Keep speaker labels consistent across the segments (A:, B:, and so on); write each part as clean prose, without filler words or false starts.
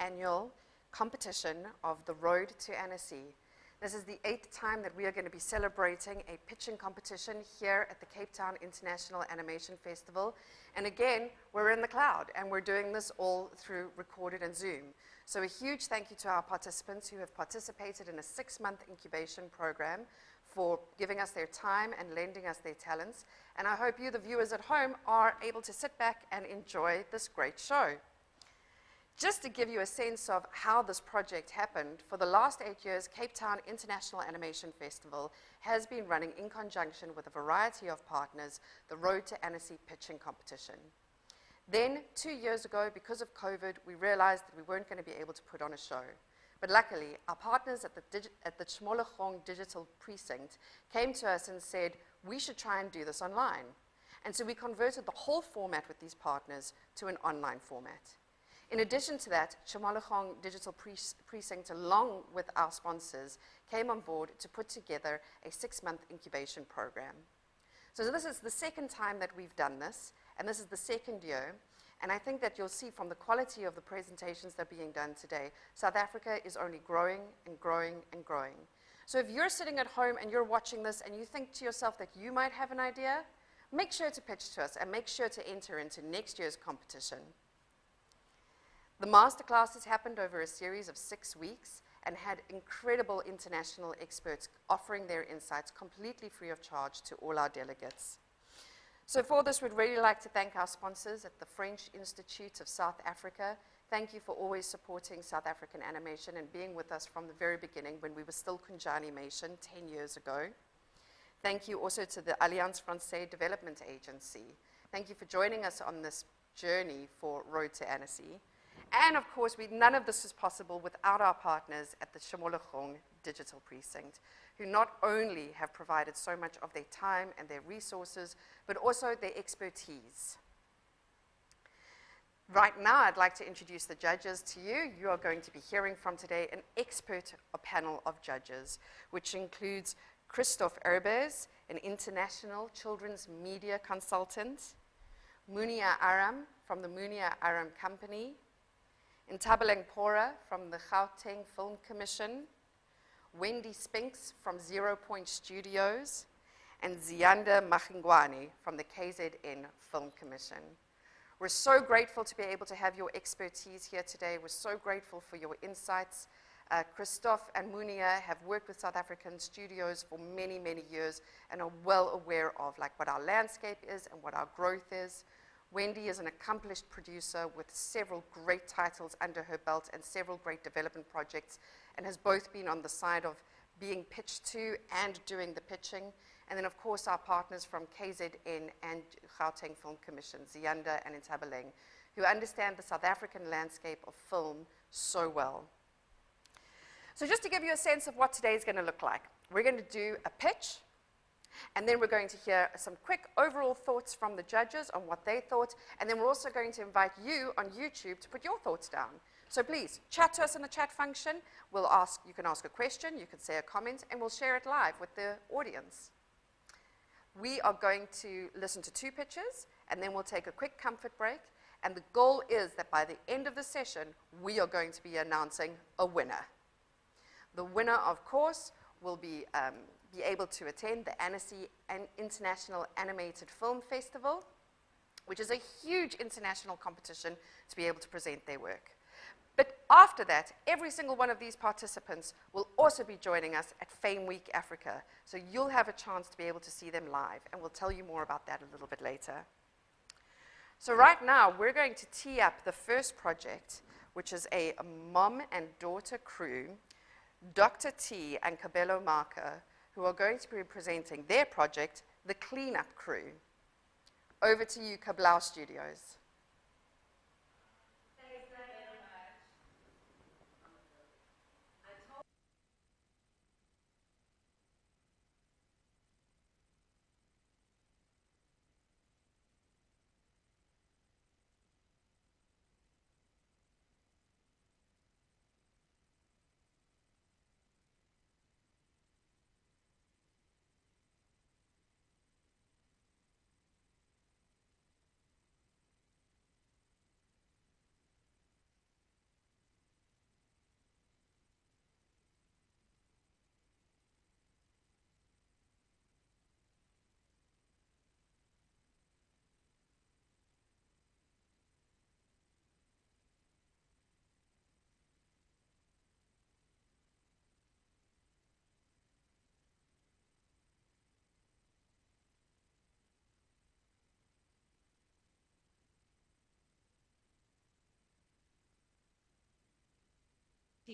A: annual competition of the Road to Annecy. This is the 8th time that we are going to be celebrating a pitching competition here at the Cape Town International Animation Festival. And again, we're in the cloud, and we're doing this all through recorded and Zoom. So a huge thank you to our participants who have participated in a 6-month incubation program for giving us their time and lending us their talents. And I hope you, the viewers at home, are able to sit back and enjoy this great show. Just to give you a sense of how this project happened, for the last 8 years, Cape Town International Animation Festival has been running in conjunction with a variety of partners the Road to Annecy pitching competition. Then, 2 years ago, because of COVID, we realized that we weren't going to be able to put on a show. But luckily, our partners at the Chmologong Digital Precinct came to us and said, we should try and do this online. And so we converted the whole format with these partners to an online format. In addition to that, Chmologong Digital Precinct, along with our sponsors, came on board to put together a 6-month incubation program. So this is the 2nd time that we've done this, and this is the 2nd year. And I think that you'll see from the quality of the presentations that are being done today, South Africa is only growing and growing and growing. So if you're sitting at home and you're watching this and you think to yourself that you might have an idea, make sure to pitch to us and make sure to enter into next year's competition. The masterclasses happened over a series of 6 weeks and had incredible international experts offering their insights completely free of charge to all our delegates. So for this, we'd really like to thank our sponsors at the French Institute of South Africa. Thank you for always supporting South African animation and being with us from the very beginning when we were still Kunjanimation 10 years ago. Thank you also to the Alliance Française Development Agency. Thank you for joining us on this journey for Road to Annecy. And of course, none of this is possible without our partners at the Chmologong Digital Precinct, who not only have provided so much of their time and their resources, but also their expertise. Right now, I'd like to introduce the judges to you. You are going to be hearing from today an expert panel of judges, which includes Christophe Herbers, an international children's media consultant, Munia Aram from the Munia Aram Company, Ntabeleng Pora from the Gauteng Film Commission, Wendy Spinks from 0 Point Studios, and Ziyanda Machingwane from the KZN Film Commission. We're so grateful to be able to have your expertise here today. We're so grateful for your insights. Christophe and Munia have worked with South African studios for many, many years and are well aware of what our landscape is and what our growth is. Wendy is an accomplished producer with several great titles under her belt and several great development projects, and has both been on the side of being pitched to and doing the pitching. And then, of course, our partners from KZN and Gauteng Film Commission, Ziyanda and Ntabeleng, who understand the South African landscape of film so well. So just to give you a sense of what today is going to look like, we're going to do a pitch, and then we're going to hear some quick overall thoughts from the judges on what they thought, and then we're also going to invite you on YouTube to put your thoughts down. So please, chat to us in the chat function. You can ask a question, you can say a comment, and we'll share it live with the audience. We are going to listen to 2 pitches, and then we'll take a quick comfort break, and the goal is that by the end of the session, we are going to be announcing a winner. The winner, of course, will be able to attend the Annecy International Animated Film Festival, which is a huge international competition to be able to present their work. But after that, every single one of these participants will also be joining us at Fame Week Africa. So you'll have a chance to be able to see them live, and we'll tell you more about that a little bit later. So right now, we're going to tee up the first project, which is a mom and daughter crew, Dr. T and Kabelo Marker, who are going to be presenting their project, The Cleanup Crew. Over to you, Kablau Studios.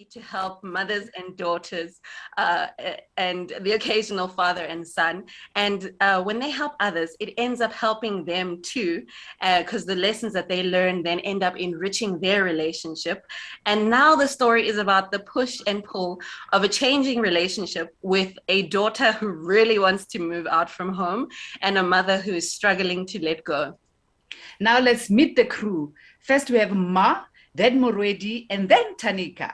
B: to help mothers and daughters and the occasional father and son. And when they help others, it ends up helping them too, because the lessons that they learn then end up enriching their relationship. And now the story is about the push and pull of a changing relationship with a daughter who really wants to move out from home and a mother who is struggling to let go.
C: Now let's meet the crew. First we have Ma, then Moredi, and then Tanika.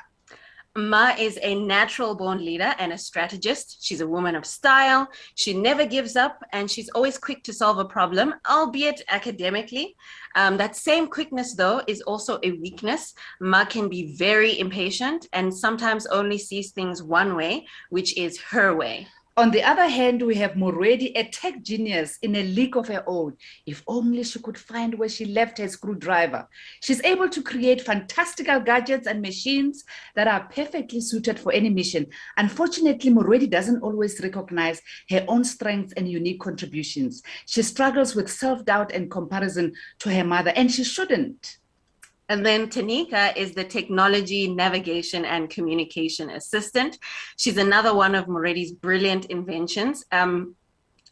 B: Ma is a natural born leader and a strategist. She's a woman of style. She never gives up, and she's always quick to solve a problem, albeit academically. That same quickness, though, is also a weakness. Ma can be very impatient and sometimes only sees things one way, which is her way.
C: On the other hand, we have Moredi, a tech genius in a league of her own. If only she could find where she left her screwdriver. She's able to create fantastical gadgets and machines that are perfectly suited for any mission. Unfortunately, Moredi doesn't always recognize her own strengths and unique contributions. She struggles with self-doubt and comparison to her mother, and she shouldn't.
B: And then Tanika is the technology, navigation, and communication assistant. She's another one of Moredi's brilliant inventions.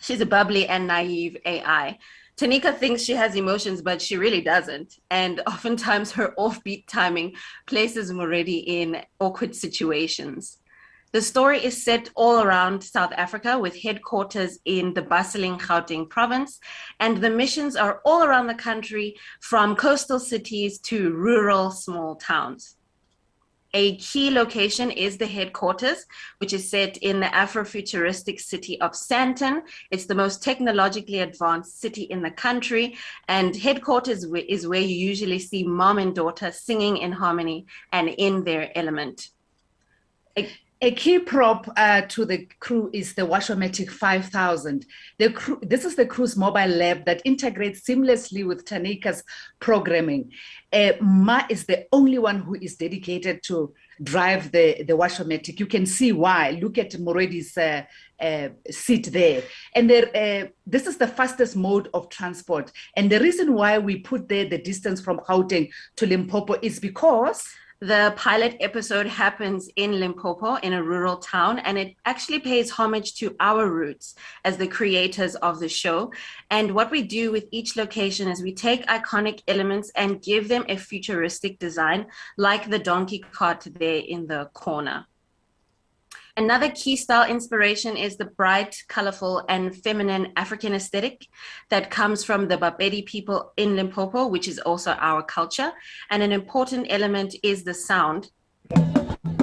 B: She's a bubbly and naive AI. Tanika thinks she has emotions, but she really doesn't. And oftentimes her offbeat timing places Moredi in awkward situations. The story is set all around South Africa with headquarters in the bustling Gauteng province, and the missions are all around the country from coastal cities to rural small towns. A key location is the headquarters, which is set in the Afrofuturistic city of Sandton. It's the most technologically advanced city in the country, and headquarters is where you usually see mom and daughter singing in harmony and in their element.
C: A key prop to the crew is the Washomatic 5000. This is the crew's mobile lab that integrates seamlessly with Tanika's programming. Ma is the only one who is dedicated to drive the Washomatic. You can see why. Look at Moredi's seat there. And this is the fastest mode of transport. And the reason why we put there the distance from Gauteng to Limpopo is because
B: the pilot episode happens in Limpopo, in a rural town, and it actually pays homage to our roots as the creators of the show. And what we do with each location is we take iconic elements and give them a futuristic design, like the donkey cart there in the corner. Another key style inspiration is the bright, colorful, and feminine African aesthetic that comes from the Bapedi people in Limpopo, which is also our culture. And an important element is the sound.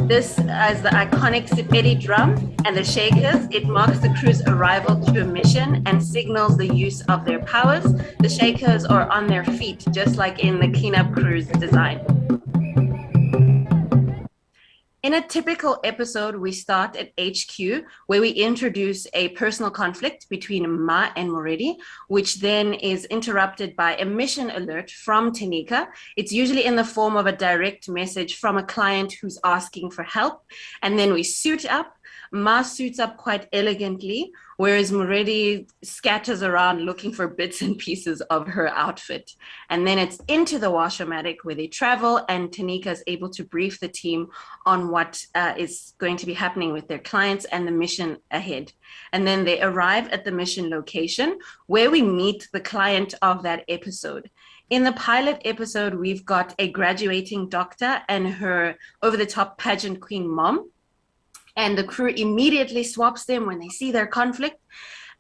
B: This is the iconic Sipedi drum and the shakers. It marks the crew's arrival to a mission and signals the use of their powers. The shakers are on their feet, just like in the cleanup crew's design. In a typical episode, we start at HQ, where we introduce a personal conflict between Ma and Moredi, which then is interrupted by a mission alert from Tanika. It's usually in the form of a direct message from a client who's asking for help. And then we suit up. Ma suits up quite elegantly, whereas Moredi scatters around looking for bits and pieces of her outfit. And then it's into the Washomatic where they travel, and Tanika is able to brief the team on what is going to be happening with their clients and the mission ahead. And then they arrive at the mission location where we meet the client of that episode. In the pilot episode, we've got a graduating doctor and her over-the-top pageant queen mom. And the crew immediately swaps them when they see their conflict.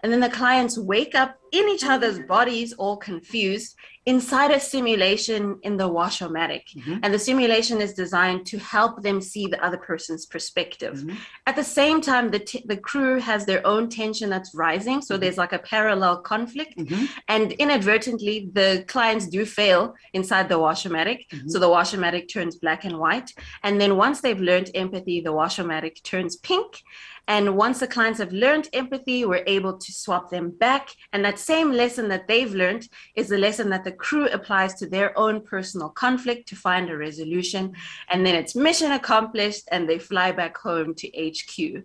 B: And then the clients wake up in each other's bodies, all confused, inside a simulation in the Washomatic. Mm-hmm. And the simulation is designed to help them see the other person's perspective. Mm-hmm. At the same time, the crew has their own tension that's rising. So there's like a parallel conflict. Mm-hmm. And inadvertently, the clients do fail inside the Washomatic. Mm-hmm. So the Washomatic turns black and white. And then once they've learned empathy, the Washomatic turns pink. And once the clients have learned empathy, we're able to swap them back. And that same lesson that they've learned is the lesson that the crew applies to their own personal conflict to find a resolution. And then it's mission accomplished and they fly back home to HQ.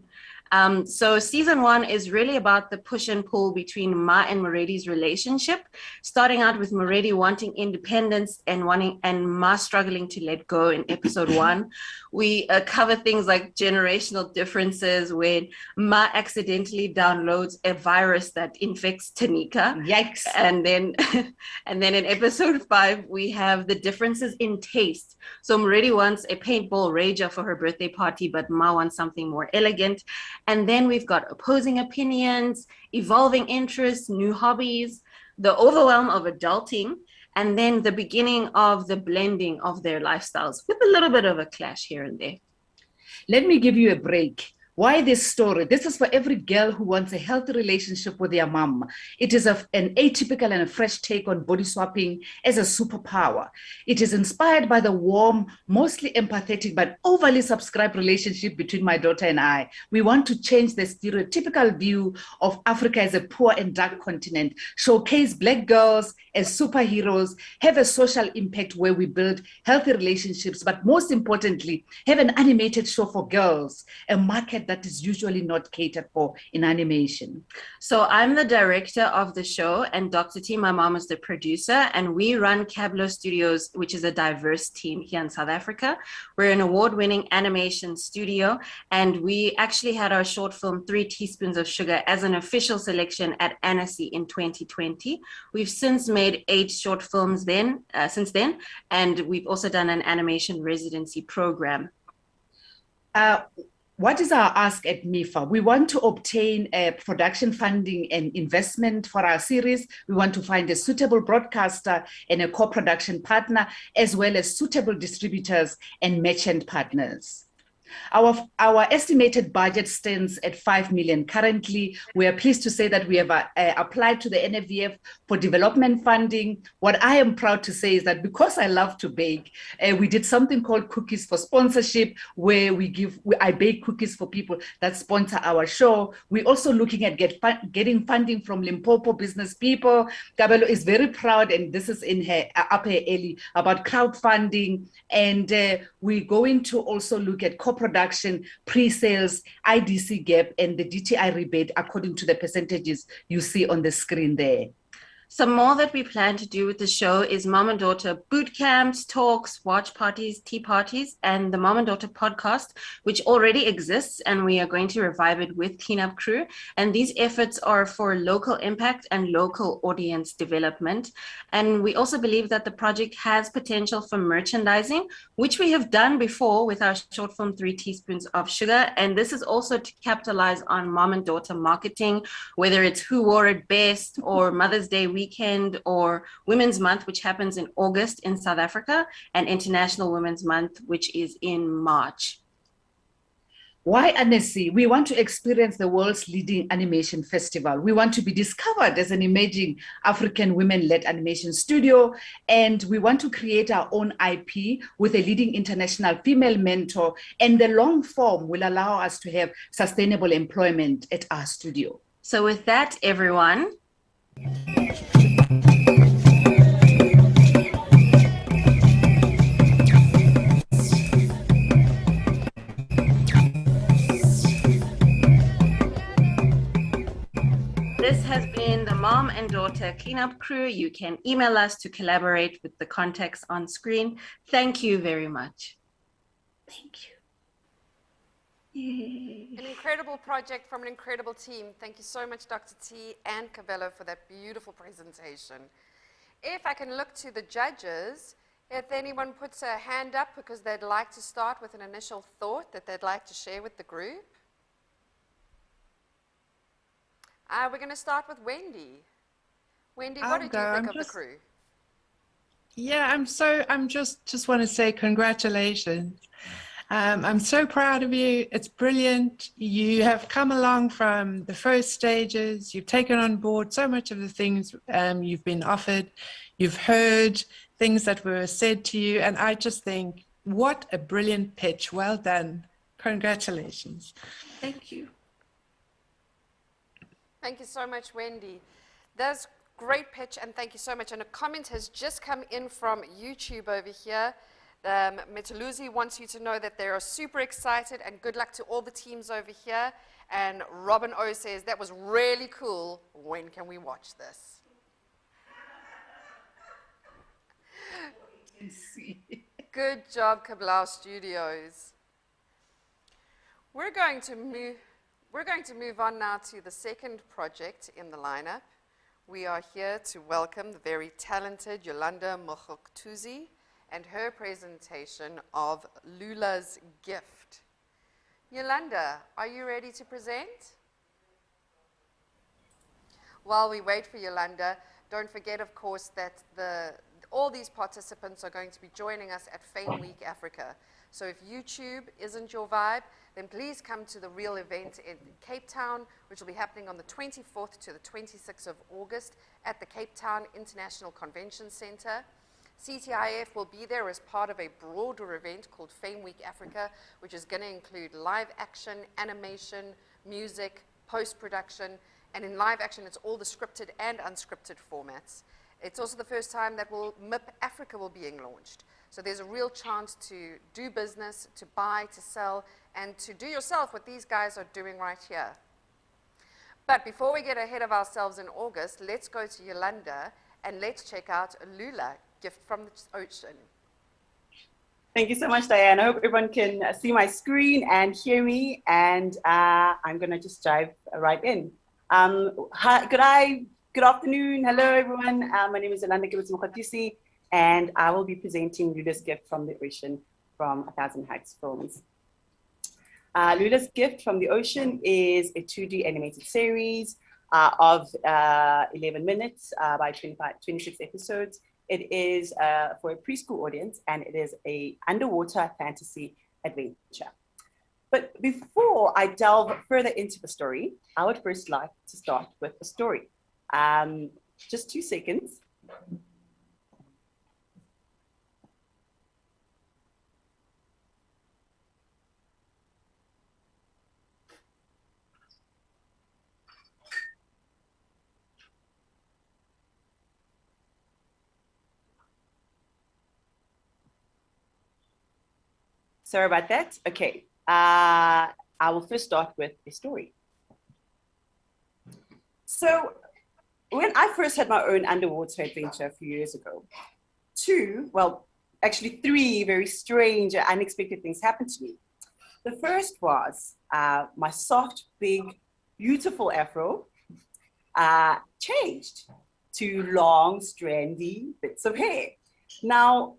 B: So season 1 is really about the push and pull between Ma and Moredi's relationship, starting out with Moredi wanting independence and Ma struggling to let go in episode 1. We cover things like generational differences when Ma accidentally downloads a virus that infects Tanika.
C: Yikes.
B: And then in episode 5, we have the differences in taste. So Moredi wants a paintball rager for her birthday party, but Ma wants something more elegant. And then we've got opposing opinions, evolving interests, new hobbies, the overwhelm of adulting, and then the beginning of the blending of their lifestyles with a little bit of a clash here and there.
C: Let me give you a break. Why this story? This is for every girl who wants a healthy relationship with their mom. It is an atypical and a fresh take on body swapping as a superpower. It is inspired by the warm, mostly empathetic, but overly subscribed relationship between my daughter and I. We want to change the stereotypical view of Africa as a poor and dark continent, showcase Black girls as superheroes, have a social impact where we build healthy relationships, but most importantly, have an animated show for girls, a market that is usually not catered for in animation.
B: So I'm the director of the show, and Dr. T, my mom, is the producer, and we run Cablo Studios, which is a diverse team here in South Africa. We're an award-winning animation studio, and we actually had our short film 3 Teaspoons of Sugar as an official selection at Annecy in 2020. We've since made 8 short films since then, and we've also done an animation residency program.
C: What is our ask at MIFA? We want to obtain production funding and investment for our series. We want to find a suitable broadcaster and a co-production partner, as well as suitable distributors and merchant partners. Our estimated budget stands at 5 million. Currently, we are pleased to say that we have applied to the NFVF for development funding. What I am proud to say is that because I love to bake, we did something called Cookies for Sponsorship, where I bake cookies for people that sponsor our show. We're also looking at getting funding from Limpopo business people. Kabelo is very proud, and this is in her upper alley, about crowdfunding. And we're going to also look at co-production, pre-sales, IDC gap, and the DTI rebate according to the percentages you see on the screen there.
B: Some more that we plan to do with the show is mom and daughter boot camps, talks, watch parties, tea parties, and the Mom and Daughter podcast, which already exists, and we are going to revive it with Cleanup Crew. And these efforts are for local impact and local audience development. And we also believe that the project has potential for merchandising, which we have done before with our short film 3 Teaspoons of Sugar. And this is also to capitalize on mom and daughter marketing, whether it's Who Wore It Best or Mother's Day weekend or Women's Month, which happens in August in South Africa, and International Women's Month, which is in March.
C: Why Annecy? We want to experience the world's leading animation festival. We want to be discovered as an emerging African women-led animation studio, and we want to create our own IP with a leading international female mentor, and the long form will allow us to have sustainable employment at our studio.
B: So with that, everyone, this has been the Mom and Daughter Cleanup Crew. You can email us to collaborate with the contacts on screen. Thank you very much.
C: Thank you.
B: Yay.
A: An incredible project from an incredible team. Thank you so much, Dr. T and Cabello, for that beautiful presentation. If I can look to the judges, if anyone puts a hand up because they'd like to start with an initial thought that they'd like to share with the group. We're going to start with Wendy. Wendy, what did you think of the crew?
D: Yeah, I'm just want to say congratulations. I'm so proud of you. It's brilliant. You have come along from the first stages. You've taken on board so much of the things you've been offered. You've heard things that were said to you. And I just think, what a brilliant pitch. Well done. Congratulations.
B: Thank you.
A: Thank you so much, Wendy. That's great pitch, and thank you so much. And a comment has just come in from YouTube over here. Metaluzi wants you to know that they are super excited, and good luck to all the teams over here. And Robin O says, that was really cool. When can we watch this? Good job, Kablau Studios. We're going to move on now to the second project in the lineup. We are here to welcome the very talented Yolanda Mokgoktuzi and her presentation of Lula's Gift. Yolanda, are you ready to present? While we wait for Yolanda, don't forget, of course, that all these participants are going to be joining us at Fame Week Africa. So if YouTube isn't your vibe, then please come to the real event in Cape Town, which will be happening on the 24th to the 26th of August at the Cape Town International Convention Center. CTIF will be there as part of a broader event called Fame Week Africa, which is going to include live action, animation, music, post-production, and in live action, it's all the scripted and unscripted formats. It's also the first time that MIP Africa will be being launched. So there's a real chance to do business, to buy, to sell, and to do yourself what these guys are doing right here. But before we get ahead of ourselves in August, let's go to Yolanda and let's check out Lula, Gift from the Ocean.
E: Thank you so much, Diane. I hope everyone can see my screen and hear me, and I'm going to just dive right in. Good afternoon. Hello, everyone. My name is Yolanda Mokgoktuzi, and I will be presenting Lula's Gift from the Ocean from 1000 Heights Films. Lula's Gift from the Ocean is a 2D animated series of 11 minutes by 26 episodes. It is for a preschool audience, and it is an underwater fantasy adventure. But before I delve further into the story, I would first like to start with the story. Just 2 seconds. Sorry about that. Okay. I will first start with a story. So when I first had my own underwater adventure a few years ago, 3 very strange, unexpected things happened to me. The first was my soft, big, beautiful afro changed to long, strandy bits of hair. Now,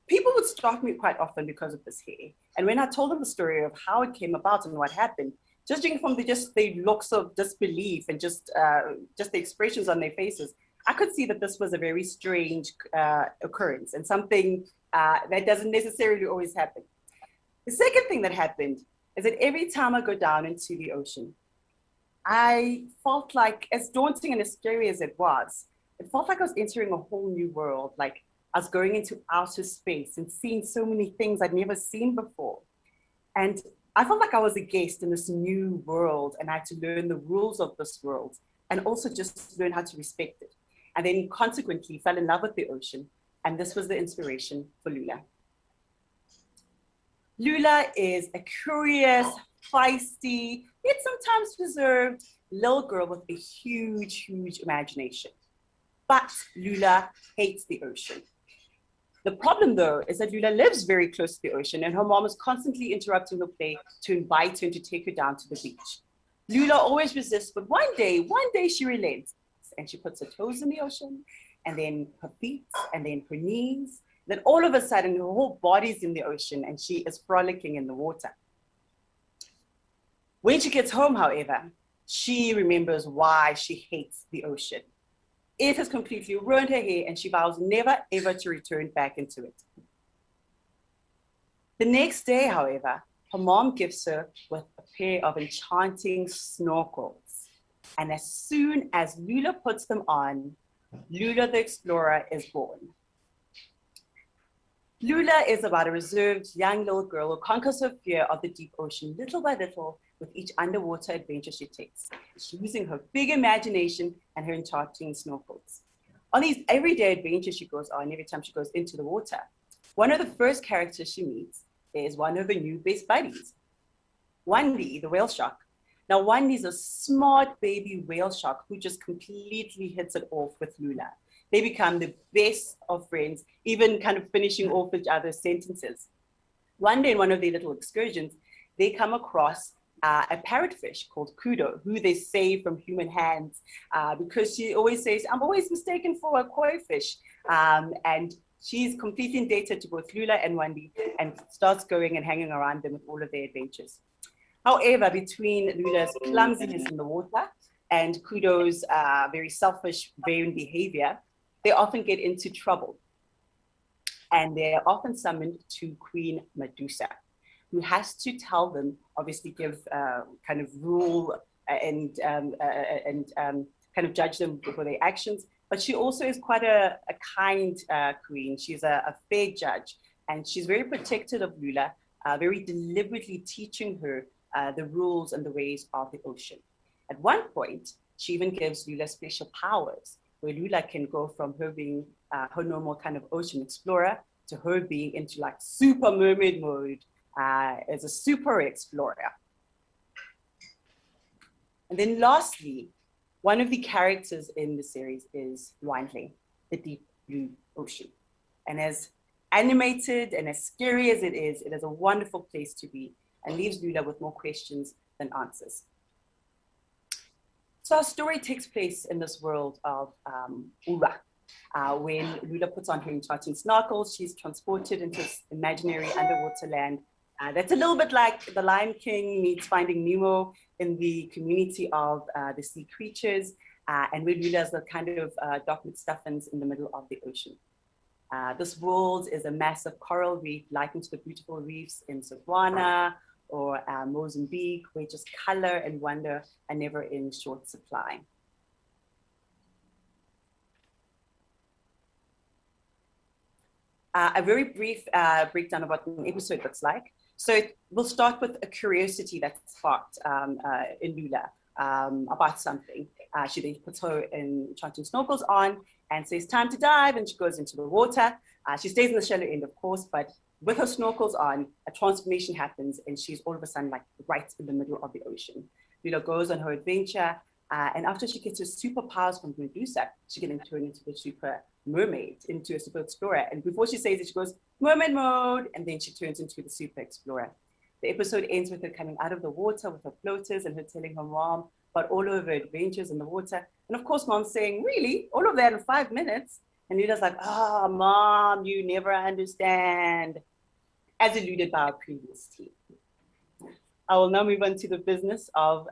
E: people would stop me quite often because of this hair. And when I told them the story of how it came about and what happened, judging from the looks of disbelief and just the expressions on their faces, I could see that this was a very strange occurrence and something that doesn't necessarily always happen. The second thing that happened is that every time I go down into the ocean, I felt like, as daunting and as scary as it felt like I was entering a whole new world, like I was going into outer space and seeing so many things I'd never seen before. And I felt like I was a guest in this new world, and I had to learn the rules of this world and also just learn how to respect it. And then consequently fell in love with the ocean. And this was the inspiration for Lula. Lula is a curious, feisty, yet sometimes reserved little girl with a huge, huge imagination. But Lula hates the ocean. The problem, though, is that Lula lives very close to the ocean, and her mom is constantly interrupting her play to invite her to take her down to the beach. Lula always resists, but one day she relents, and she puts her toes in the ocean, and then her feet, and then her knees. Then all of a sudden, her whole body's in the ocean, and she is frolicking in the water. When she gets home, however, she remembers why she hates the ocean. It has completely ruined her hair, and she vows never, ever to return back into it. The next day, however, her mom gifts her with a pair of enchanting snorkels. And as soon as Lula puts them on, Lula the Explorer is born. Lula is about a reserved young little girl who conquers her fear of the deep ocean little by little with each underwater adventure she takes. She's using her big imagination and her enchanting snorkels. On these everyday adventures she goes on, every time she goes into the water, one of the first characters she meets is one of her new best buddies, Wendy, the whale shark. Now, Wendy's a smart baby whale shark who just completely hits it off with Lula. They become the best of friends, even kind of finishing off each other's sentences. One day in one of their little excursions, they come across a parrotfish called Kudo, who they save from human hands because she always says, I'm always mistaken for a koi fish. And she's completely indebted to both Lula and Wendy and starts going and hanging around them with all of their adventures. However, between Lula's clumsiness in the water and Kudo's very selfish, vain behavior, they often get into trouble. And they're often summoned to Queen Medusa, who has to tell them, obviously give kind of rule and kind of judge them for their actions. But she also is quite a kind queen. She's a fair judge, and she's very protective of Lula, very deliberately teaching her the rules and the ways of the ocean. At one point, she even gives Lula special powers, where Lula can go from her being her normal kind of ocean explorer to her being into like super mermaid mode as a super explorer. And then lastly, one of the characters in the series is Windling, the deep blue ocean. And as animated and as scary as it is a wonderful place to be and leaves Lula with more questions than answers. So our story takes place in this world of Ura. When Lula puts on her enchanting snorkel, she's transported into this imaginary underwater land. That's a little bit like The Lion King meets Finding Nemo in the community of the sea creatures, and where Lula's the kind of Doc McStuffins in the middle of the ocean. This world is a massive coral reef likened to the beautiful reefs in Botswana or Mozambique, where just color and wonder are never in short supply. A very brief breakdown of what an episode looks like. So we'll start with a curiosity that's sparked in Lula about something. She then puts her enchanting snorkels on and says, time to dive, and she goes into the water. She stays in the shallow end, of course, but with her snorkels on, a transformation happens, and she's all of a sudden like right in the middle of the ocean. Lula goes on her adventure, and after she gets her superpowers from Medusa, she can then turn into the super mermaid, into a super explorer. And before she says it, she goes, mermaid mode, and then she turns into the super explorer. The episode ends with her coming out of the water with her floaters and her telling her mom about all of her adventures in the water. And of course, mom's saying, really? All of that in 5 minutes? And Lula's like, oh, mom, you never understand, as alluded by our previous team. I will now move on to the business of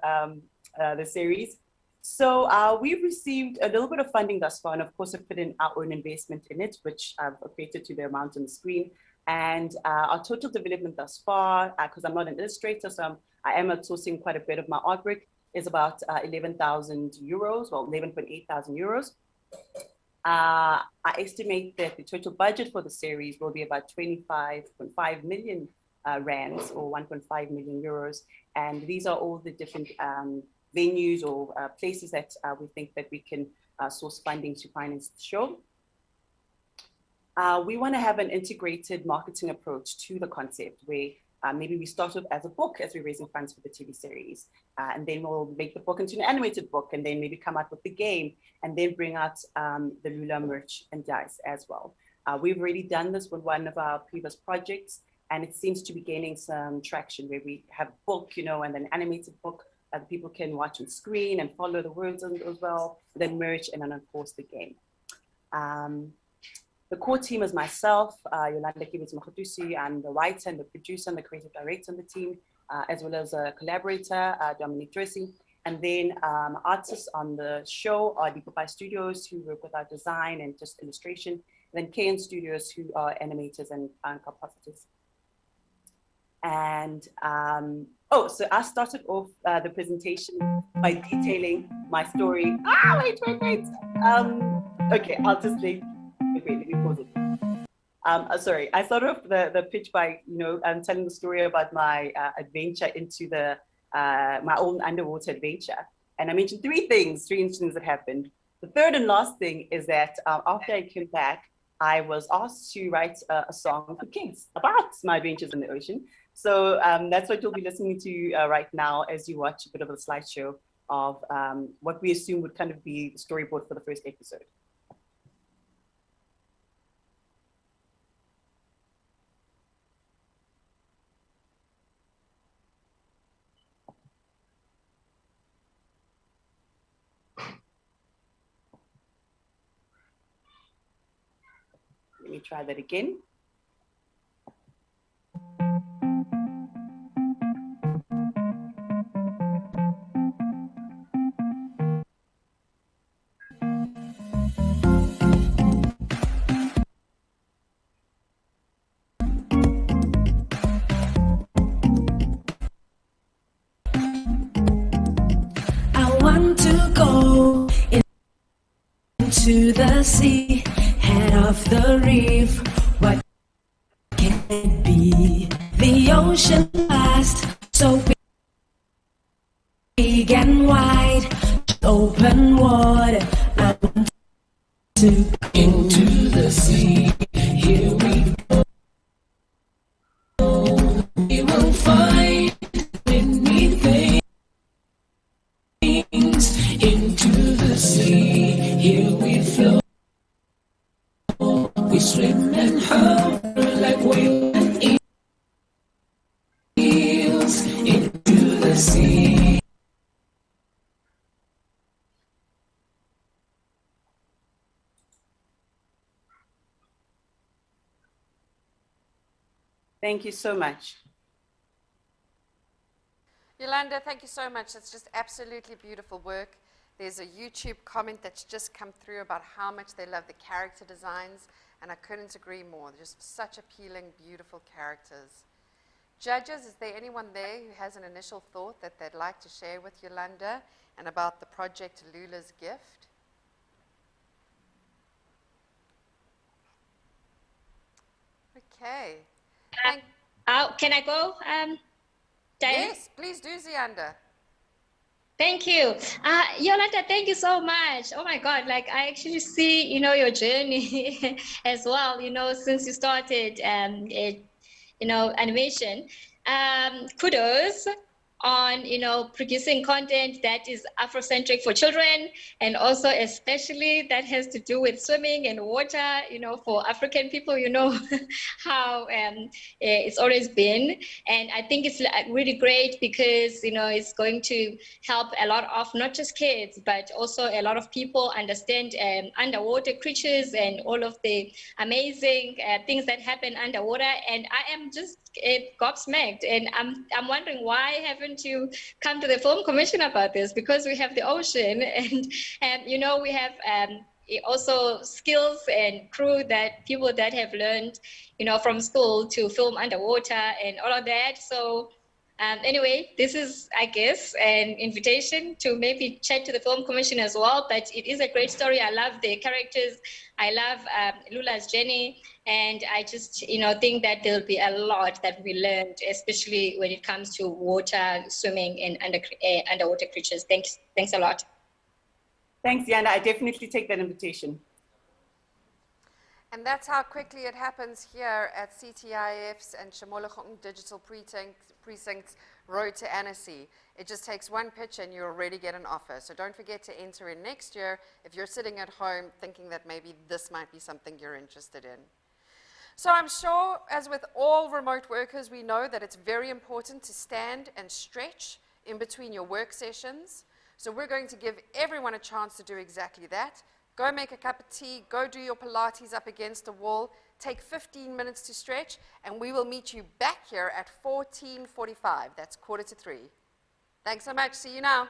E: the series. So we've received a little bit of funding thus far, and of course, I've put in our own investment in it, which I've equated to the amount on the screen. And our total development thus far, because I'm not an illustrator, so I am outsourcing quite a bit of my artwork, is about 11,000 euros, well, 11.8 thousand euros. I estimate that the total budget for the series will be about 25.5 million rands, or 1.5 million euros. And these are all the different venues or places that we think that we can source funding to finance the show. We want to have an integrated marketing approach to the concept, where maybe we start off as a book as we're raising funds for the TV series, and then we'll make the book into an animated book, and then maybe come out with the game, and then bring out the Lula merchandise as well. We've already done this with one of our previous projects, and it seems to be gaining some traction, where we have book, you know, and then animated book that people can watch on screen and follow the words as well, then merch, and then of course the game. The core team is myself, Yolanda Kibitz-Makatusi. I'm the writer and the producer and the creative director on the team, as well as a collaborator, Dominique Dressing. And then artists on the show are Deepa Studios, who work with our design and just illustration. And then KN Studios, who are animators and compositors. And so I started off the presentation by detailing my story. Wait. Okay, I'll just let me pause it. Sorry, I started off the pitch by, telling the story about my adventure into the my own underwater adventure. And I mentioned three interesting things that happened. The third and last thing is that after I came back, I was asked to write a song for kids about my adventures in the ocean. So that's what you'll be listening to right now as you watch a bit of a slideshow of what we assume would kind of be the storyboard for the first episode. Let me try that again.
F: I want to go into the sea, head off the reef. What can it be? The ocean vast, so big and wide, open water. I want to go into the sea. Here we go. We will find anything. Into the sea, here we flow. We swim and hover like whales and eels into the sea.
E: Thank you so much.
A: Yolanda, thank you so much. It's just absolutely beautiful work. There's a YouTube comment that's just come through about how much they love the character designs, and I couldn't agree more. They're just such appealing, beautiful characters. Judges, is there anyone there who has an initial thought that they'd like to share with Yolanda and about the project Lula's Gift? Okay.
G: Can I go? Diane?
A: Yes, please do, Zianda.
G: Thank you. Yolanda, thank you so much. Oh my God, like I actually see, your journey as well, since you started, animation. Kudos on, producing content that is Afrocentric for children, and also especially that has to do with swimming and water, for African people, how it's always been. And I think it's really great because, it's going to help a lot of not just kids, but also a lot of people understand underwater creatures and all of the amazing things that happen underwater. And I am just gobsmacked, and I'm wondering, why haven't you come to the film commission about this? Because we have the ocean, and we have also skills and crew that people that have learned from school to film underwater and all of that. So anyway, this is, I guess, an invitation to maybe chat to the film commission as well. But it is a great story. I love the characters. I love Lula's journey. And I just, think that there'll be a lot that we learned, especially when it comes to water, swimming, and underwater creatures. Thanks a lot.
E: Thanks, Yana. I definitely take that invitation.
A: And that's how quickly it happens here at CTIF's and Shomologong Digital Precinct's Road to Annecy. It just takes one pitch and you already get an offer. So don't forget to enter in next year if you're sitting at home thinking that maybe this might be something you're interested in. So I'm sure, as with all remote workers, we know that it's very important to stand and stretch in between your work sessions. So we're going to give everyone a chance to do exactly that. Go make a cup of tea, go do your Pilates up against a wall, take 15 minutes to stretch, and we will meet you back here at 14:45. That's 2:45. Thanks so much. See you now.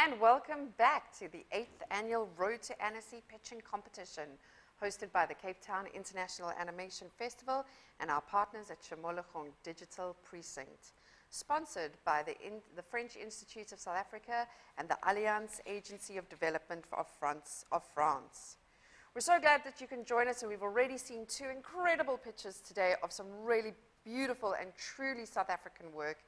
A: And welcome back to the 8th annual Road to Annecy pitching competition, hosted by the Cape Town International Animation Festival and our partners at Chemologong Digital Precinct. Sponsored by the French Institute of South Africa and the Alliance Agency of Development of France. We're so glad that you can join us, and we've already seen 2 incredible pictures today of some really beautiful and truly South African work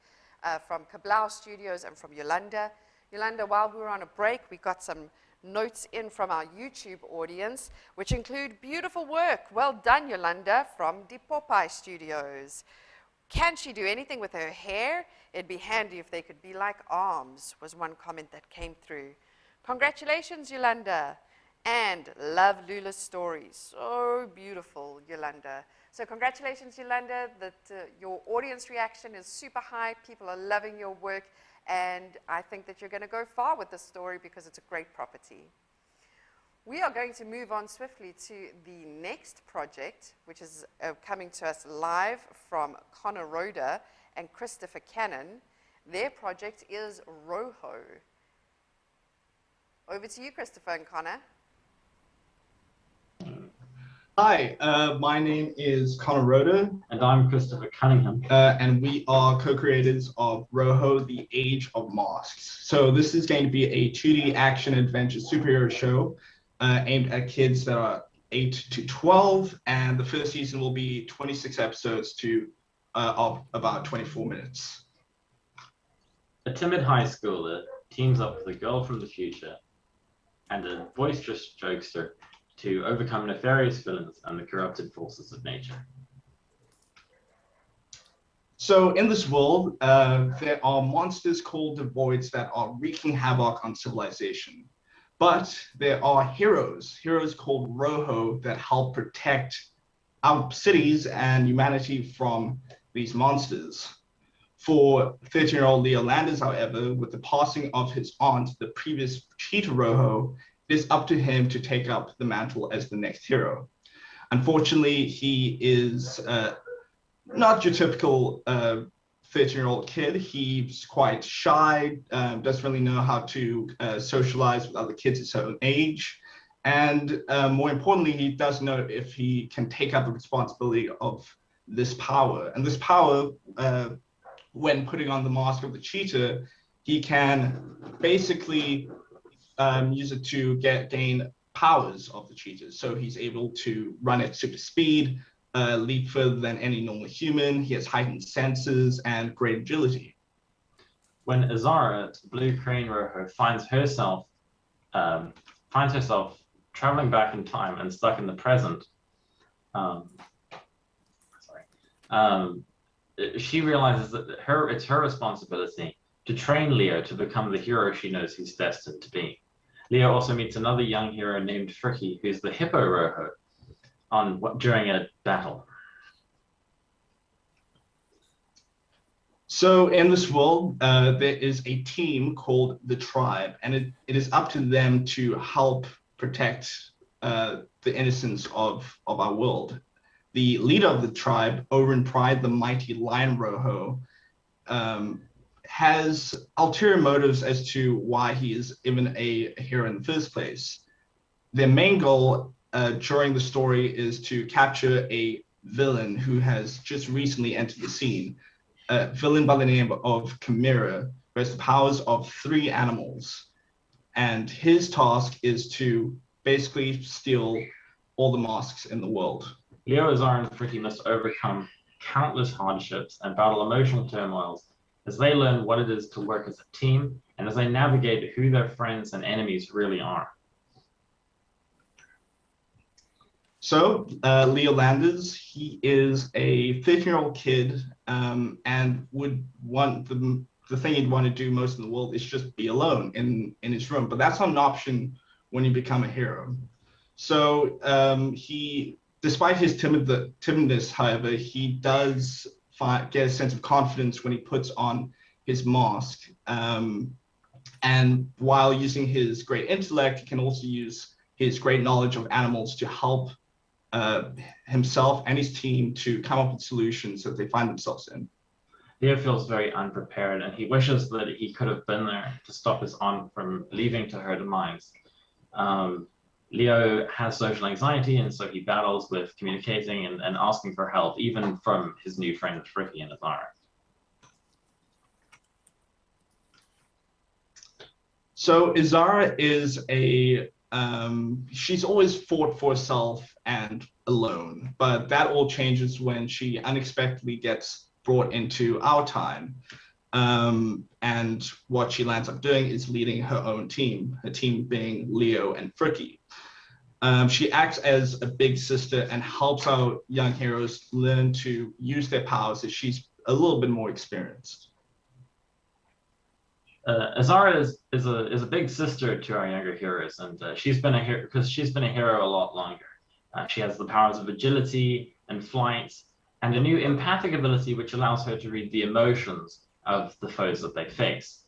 A: from Kablau Studios and from Yolanda. Yolanda, while we were on a break, we got some notes in from our YouTube audience, which include beautiful work. Well done, Yolanda, from the Popeye Studios. Can she do anything with her hair? It'd be handy if they could be like arms, was one comment that came through. Congratulations, Yolanda. And love Lula's stories. So beautiful, Yolanda. So congratulations, Yolanda, that your audience reaction is super high. People are loving your work, and I think that you're going to go far with this story because it's a great property. We are going to move on swiftly to the next project, which is coming to us live from Offroader and Christopher Cannon. Their project is Rojo. Over to you, Christopher and Connor.
H: Hi, my name is Connor Rojo.
I: And I'm Christopher Cunningham.
H: And we are co-creators of Rojo, The Age of Masks. So this is going to be a 2D action adventure superhero show aimed at kids that are 8 to 12. And the first season will be 26 episodes of about 24 minutes.
I: A timid high schooler teams up with a girl from the future and a boisterous jokester to overcome nefarious villains and the corrupted forces of nature.
H: So in this world, there are monsters called the Voids that are wreaking havoc on civilization. But there are heroes called Rojo that help protect our cities and humanity from these monsters. For 13-year-old Leo Landis, however, with the passing of his aunt, the previous Cheetah Rojo, it is up to him to take up the mantle as the next hero. Unfortunately, he is not your typical 13-year-old kid. He's quite shy, doesn't really know how to socialize with other kids his own age. And more importantly, he doesn't know if he can take up the responsibility of this power. And this power, when putting on the mask of the cheetah, he can basically use it to gain powers of the cheetah. So he's able to run at super speed, leap further than any normal human. He has heightened senses and great agility.
I: When Azara, the blue crane Rojo, finds herself traveling back in time and stuck in the present, she realizes that it's her responsibility to train Leo to become the hero she knows he's destined to be. Leo also meets another young hero named Fricky, who's the Hippo Rojo, during a battle.
H: So in this world, there is a team called the Tribe, and it is up to them to help protect the innocence of our world. The leader of the tribe, Oren Pride, the mighty Lion Rojo, has ulterior motives as to why he is even a hero in the first place. Their main goal during the story is to capture a villain who has just recently entered the scene, a villain by the name of Chimera, who has the powers of 3 animals. And his task is to basically steal all the masks in the world.
I: Leo, Azara, and Fricky must overcome countless hardships and battle emotional turmoils as they learn what it is to work as a team and as they navigate who their friends and enemies really are.
H: So Leo Landis, he is a 13-year-old kid and would want the thing he'd want to do most in the world is just be alone in his room. But that's not an option when you become a hero. So despite his timidness, however, he does get a sense of confidence when he puts on his mask. And while using his great intellect, he can also use his great knowledge of animals to help himself and his team to come up with solutions that they find themselves in.
I: Leo feels very unprepared, and he wishes that he could have been there to stop his aunt from leaving to her demise. Leo has social anxiety, and so he battles with communicating and asking for help, even from his new friends Fricky and Azara.
H: So Izara is she's always fought for herself and alone, but that all changes when she unexpectedly gets brought into our time. And what she lands up doing is leading her own team, her team being Leo and Fricky. She acts as a big sister and helps our young heroes learn to use their powers as she's a little bit more experienced.
I: Azara is a big sister to our younger heroes, and she's been a hero because she's been a hero a lot longer. She has the powers of agility and flight, and a new empathic ability which allows her to read the emotions of the foes that they face.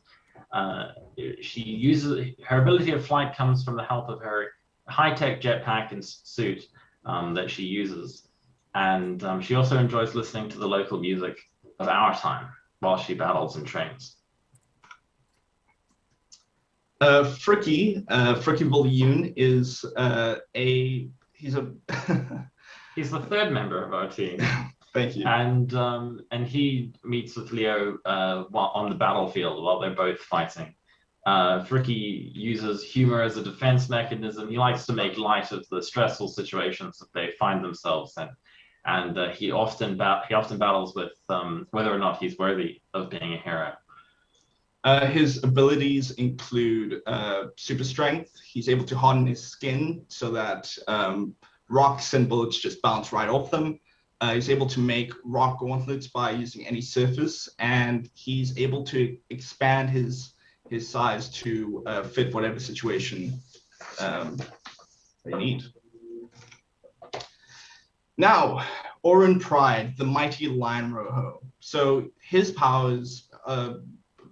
I: She uses her ability of flight comes from the help of her high-tech jetpack and suit that she uses, and she also enjoys listening to the local music of our time while she battles and trains.
H: Fricky Viljoen is he's
I: the third member of our team.
H: Thank you.
I: And he meets with Leo on the battlefield while they're both fighting. Fricky uses humor as a defense mechanism. He likes to make light of the stressful situations that they find themselves in, and he often battles with whether or not he's worthy of being a hero.
H: His abilities include super strength. He's able to harden his skin so that rocks and bullets just bounce right off them. He's able to make rock gauntlets by using any surface, and he's able to expand his size to fit whatever situation they need. Now, Orin Pride, the mighty lion Rojo. So his powers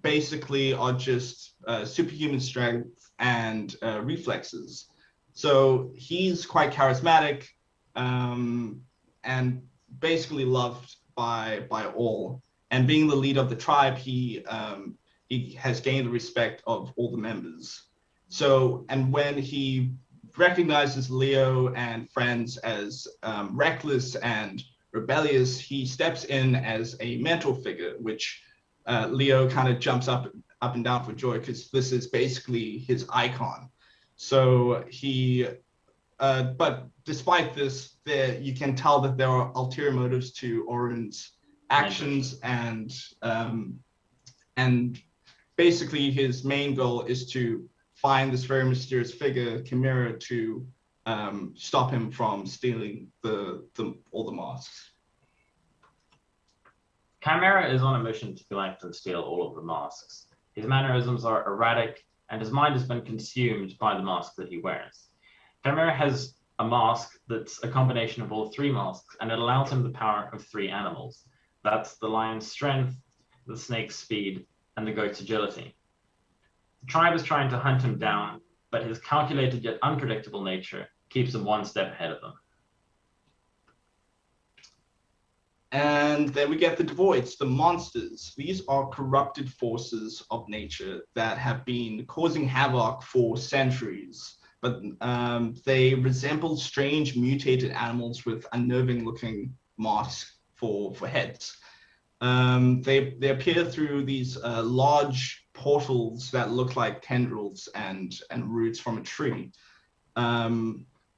H: basically are just superhuman strength and reflexes. So he's quite charismatic and basically loved by all. And being the leader of the tribe, he has gained the respect of all the members. So, and when he recognizes Leo and friends as reckless and rebellious, he steps in as a mentor figure, which Leo kind of jumps up and down for joy because this is basically his icon. So he, but despite this, you can tell that there are ulterior motives to Orin's actions, and basically his main goal is to find this very mysterious figure, Chimera, to stop him from stealing all the masks.
I: Chimera is on a mission to collect and steal all of the masks. His mannerisms are erratic, and his mind has been consumed by the mask that he wears. Chimera has a mask that's a combination of all three masks, and it allows him the power of three animals. That's the lion's strength, the snake's speed, and the goat's agility. The tribe is trying to hunt him down, but his calculated yet unpredictable nature keeps him one step ahead of them.
H: And then we get the Devoids, the monsters. These are corrupted forces of nature that have been causing havoc for centuries, but they resemble strange mutated animals with unnerving looking masks for heads. They appear through these large portals that look like tendrils and roots from a tree.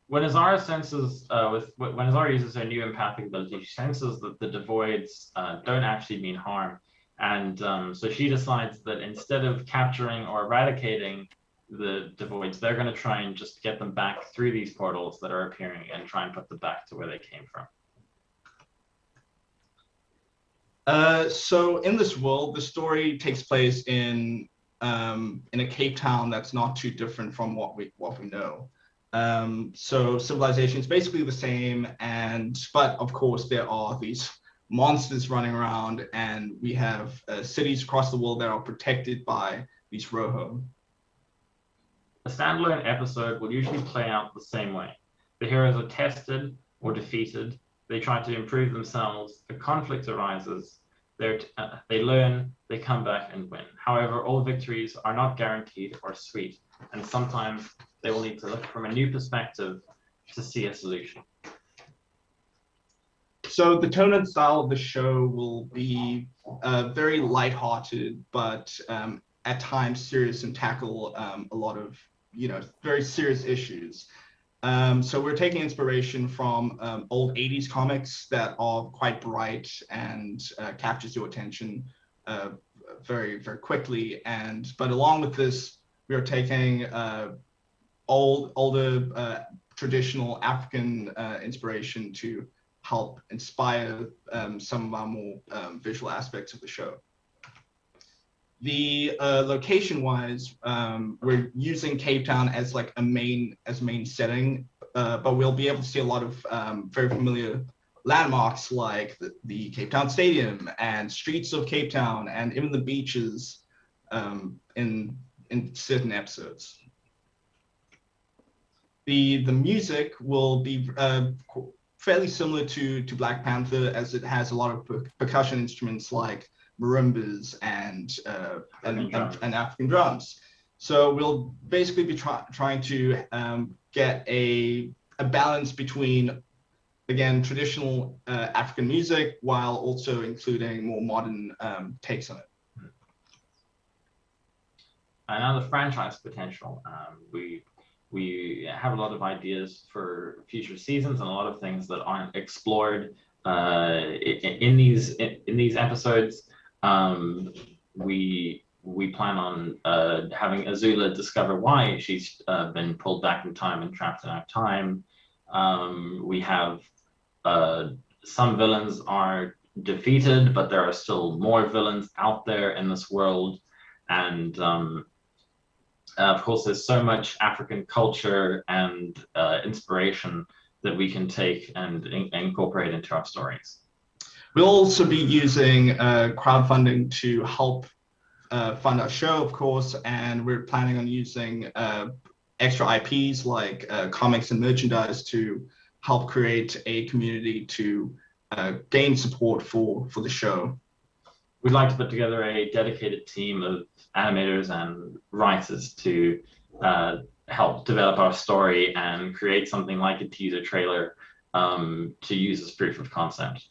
I: When Azara when Azara uses her new empathic ability, she senses that the Devoids don't actually mean harm, and so she decides that instead of capturing or eradicating the Devoids, they're going to try and just get them back through these portals that are appearing and try and put them back to where they came from.
H: So in this world, the story takes place in a Cape Town that's not too different from what we know. So civilization is basically the same, but of course there are these monsters running around, and we have cities across the world that are protected by these Rojo.
I: A standalone episode will usually play out the same way. The heroes are tested or defeated, they try to improve themselves, a conflict arises, They learn, they come back and win. However, all victories are not guaranteed or sweet, and sometimes they will need to look from a new perspective to see a solution.
H: So the tone and style of the show will be very lighthearted, but at times serious, and tackle a lot of, very serious issues. So we're taking inspiration from old 80s comics that are quite bright and captures your attention very, very quickly. But along with this, we are taking older traditional African inspiration to help inspire some of our more visual aspects of the show. The location-wise, we're using Cape Town as like a main setting, but we'll be able to see a lot of very familiar landmarks like the Cape Town Stadium and streets of Cape Town, and even the beaches in certain episodes. The music will be fairly similar to Black Panther, as it has a lot of percussion instruments like marimbas and African drums. So we'll basically be trying to get a balance between, again, traditional African music while also including more modern takes on it.
I: Another franchise potential. We have a lot of ideas for future seasons and a lot of things that aren't explored in these episodes. We plan on having Azula discover why she's been pulled back in time and trapped in our time. We have some villains are defeated, but there are still more villains out there in this world, and of course, there's so much African culture and inspiration that we can take and incorporate into our stories.
H: We'll also be using crowdfunding to help fund our show, of course, and we're planning on using extra IPs like comics and merchandise to help create a community to gain support for the show.
I: We'd like to put together a dedicated team of animators and writers to help develop our story and create something like a teaser trailer to use as proof of concept.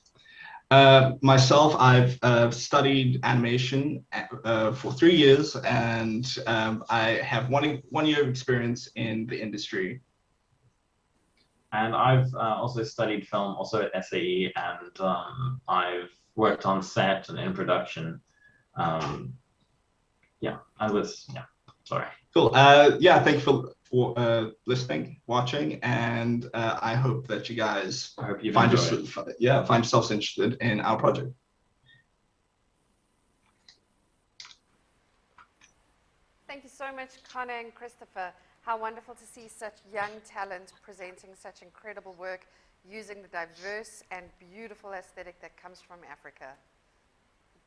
H: Myself, I've studied animation for 3 years, and I have one year of experience in the industry.
I: And I've also studied film, also at SAE, and I've worked on set and in production. Sorry. Cool.
H: Yeah, thank you for listening, watching, and I hope that you guys find yourselves interested in our project.
A: Thank you so much, Connor and Christopher. How wonderful to see such young talent presenting such incredible work using the diverse and beautiful aesthetic that comes from Africa.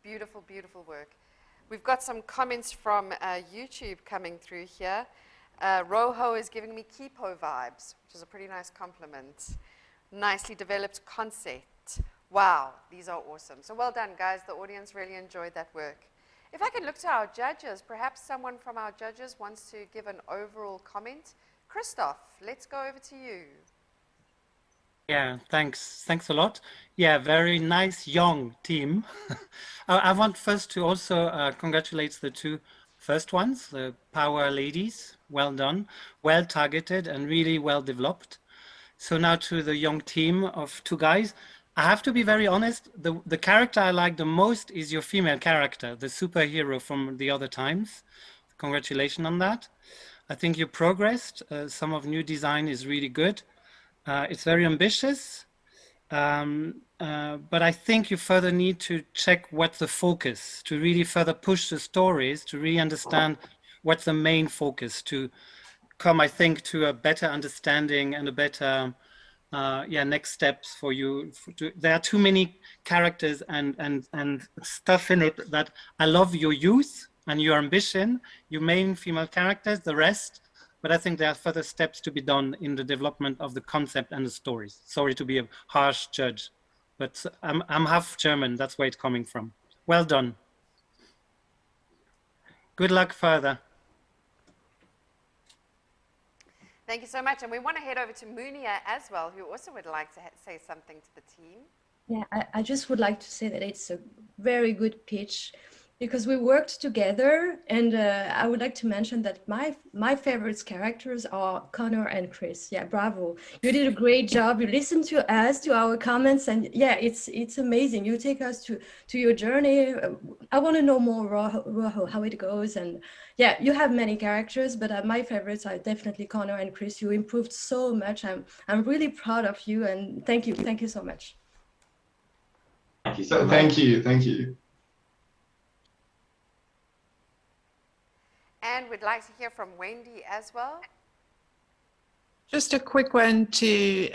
A: Beautiful, beautiful work. We've got some comments from YouTube coming through here. Rojo is giving me Kipo vibes, which is a pretty nice compliment. Nicely developed concept. Wow, these are awesome. So well done, guys. The audience really enjoyed that work. If I can look to our judges, perhaps someone from our judges wants to give an overall comment. Christoph, let's go over to you.
J: Yeah, thanks a lot. Yeah, very nice young team. I want first to also congratulate the two first ones, the Power Ladies. Well done, well targeted, and really well developed. So now to the young team of two guys. I have to be very honest, the character I like the most is your female character, the superhero from the other times. Congratulations on that. I think you progressed. Some of new design is really good. It's very ambitious, but I think you further need to check what's the focus, to really further push the stories, to really understand what's the main focus, to come, I think, to a better understanding and a better next steps for you. There are too many characters and stuff in it that I love your youth and your ambition, your main female characters, the rest. But I think there are further steps to be done in the development of the concept and the stories. Sorry to be a harsh judge, but I'm half German. That's where it's coming from. Well done. Good luck further.
A: Thank you so much. And we want to head over to Munia as well, who also would like to say something to the team.
K: Yeah, I just would like to say that it's a very good pitch because we worked together, and I would like to mention that my favorite characters are Connor and Chris. Yeah, bravo. You did a great job. You listened to us, to our comments, and yeah, it's amazing. You take us to your journey. I want to know more, Rojo, how it goes. And yeah, you have many characters, but my favorites are definitely Connor and Chris. You improved so much. I'm really proud of you, and thank you so much.
I: Thank you so much.
H: Thank you.
A: And we'd like to hear from Wendy as well.
D: Just a quick one to,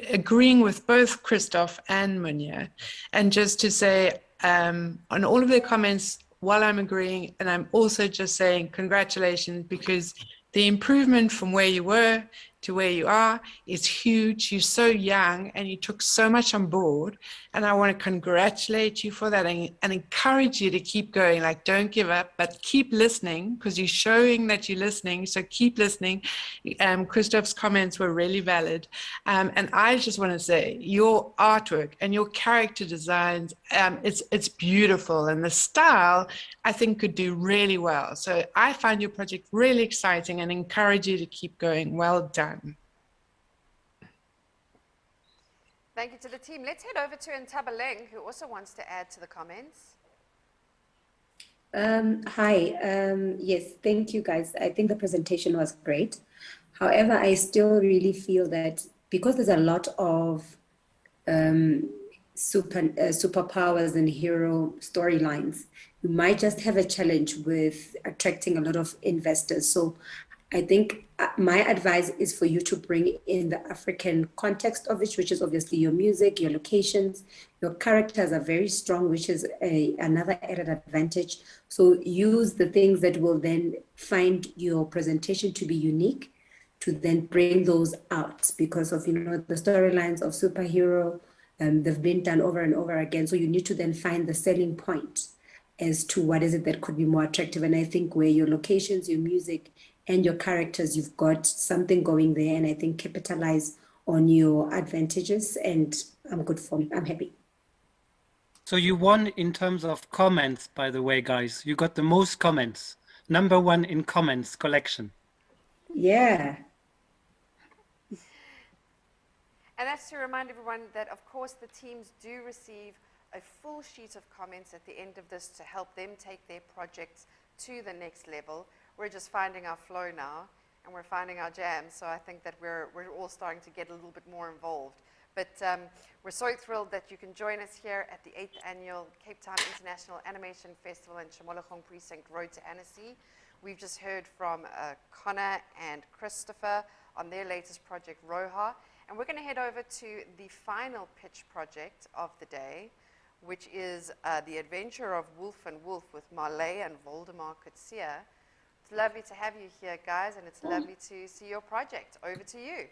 D: agreeing with both Christoph and Munia, and just to say on all of their comments, while I'm agreeing, and I'm also just saying congratulations, because the improvement from where you were to where you are is huge. You're so young and you took so much on board. And I want to congratulate you for that and encourage you to keep going. Like, don't give up, but keep listening, because you're showing that you're listening. So keep listening. Christoph's comments were really valid. And I just want to say your artwork and your character designs, it's beautiful. And the style, I think, could do really well. So I find your project really exciting and encourage you to keep going. Well done.
A: Thank you to the team. Let's head over to Ntabaleng, who also wants to add to the comments.
L: Hi. Yes, thank you, guys. I think the presentation was great. However, I still really feel that because there's a lot of superpowers and hero storylines, you might just have a challenge with attracting a lot of investors. So I think my advice is for you to bring in the African context of it, which is obviously your music, your locations, your characters are very strong, which is another added advantage. So use the things that will then find your presentation to be unique, to then bring those out, because of, the storylines of superhero, they've been done over and over again. So you need to then find the selling point as to what is it that could be more attractive. And I think where your locations, your music, and your characters, you've got something going there, and I think capitalize on your advantages, and I'm happy.
J: So you won in terms of comments, by the way, guys. You got the most comments. #1 in comments collection.
L: Yeah.
A: And that's to remind everyone that, of course, the teams do receive a full sheet of comments at the end of this to help them take their projects to the next level. We're just finding our flow now, and we're finding our jam. So I think that we're all starting to get a little bit more involved. But we're so thrilled that you can join us here at the 8th Annual Cape Town International Animation Festival in Chimologong Precinct Road to Annecy. We've just heard from Connor and Christopher on their latest project, Rojo. And we're going to head over to the final pitch project of the day, which is The Adventure of Wolf and Wolf with Marley and Voldemar Coetzee. It's lovely to have you here, guys, and it's lovely to see your project. Over to you.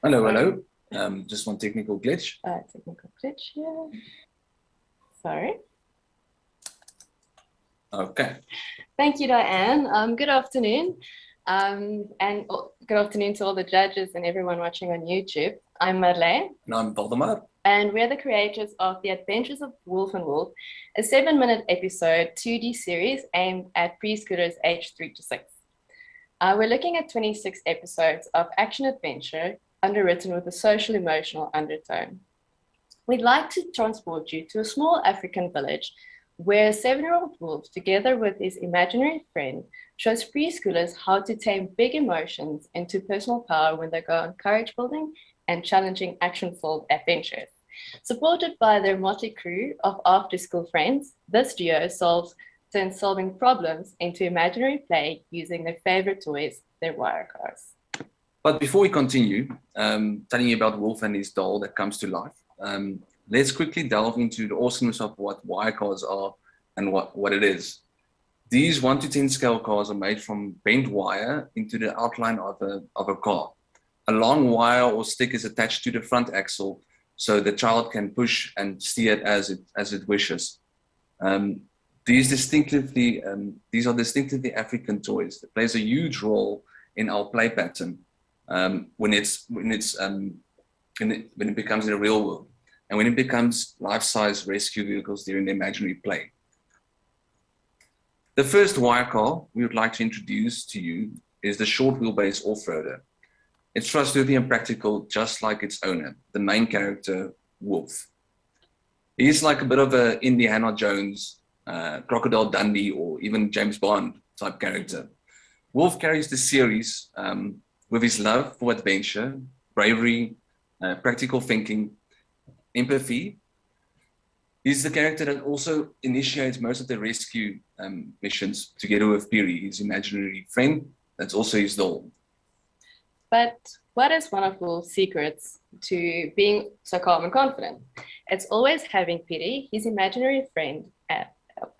M: Hello. Just one technical glitch.
N: Technical glitch here. Sorry.
M: Okay.
N: Thank you, Diane. Good afternoon. And good afternoon to all the judges and everyone watching on YouTube. I'm Marley.
M: And I'm Voldemar.
N: And we're the creators of The Adventures of Wolf and Wolf, a 7-minute episode 2D series aimed at preschoolers aged 3 to 6. We're looking at 26 episodes of action-adventure underwritten with a social-emotional undertone. We'd like to transport you to a small African village where a 7-year-old wolf, together with his imaginary friend, shows preschoolers how to tame big emotions into personal power when they go on courage-building and challenging action-filled adventures. Supported by their motley crew of after-school friends, this duo turns solving problems into imaginary play using their favorite toys, their wire cars.
M: But before we continue, telling you about Wolf and his doll that comes to life, let's quickly delve into the awesomeness of what wire cars are and what it is. These 1 to 10 scale cars are made from bent wire into the outline of a car. A long wire or stick is attached to the front axle so the child can push and steer it as it wishes. These are distinctively African toys that plays a huge role in our play pattern when it becomes in the real world, and when it becomes life-size rescue vehicles during the imaginary play. The first wire car we would like to introduce to you is the short wheelbase Offroader. It's trustworthy and practical, just like its owner, the main character, Wolf. He's like a bit of a Indiana Jones, Crocodile Dundee, or even James Bond type character. Wolf carries the series with his love for adventure, bravery, practical thinking, empathy. He's the character that also initiates most of the rescue missions together with Piri, his imaginary friend. That's also his doll.
N: But what is one of Wolf's secrets to being so calm and confident? It's always having Piri, his imaginary friend,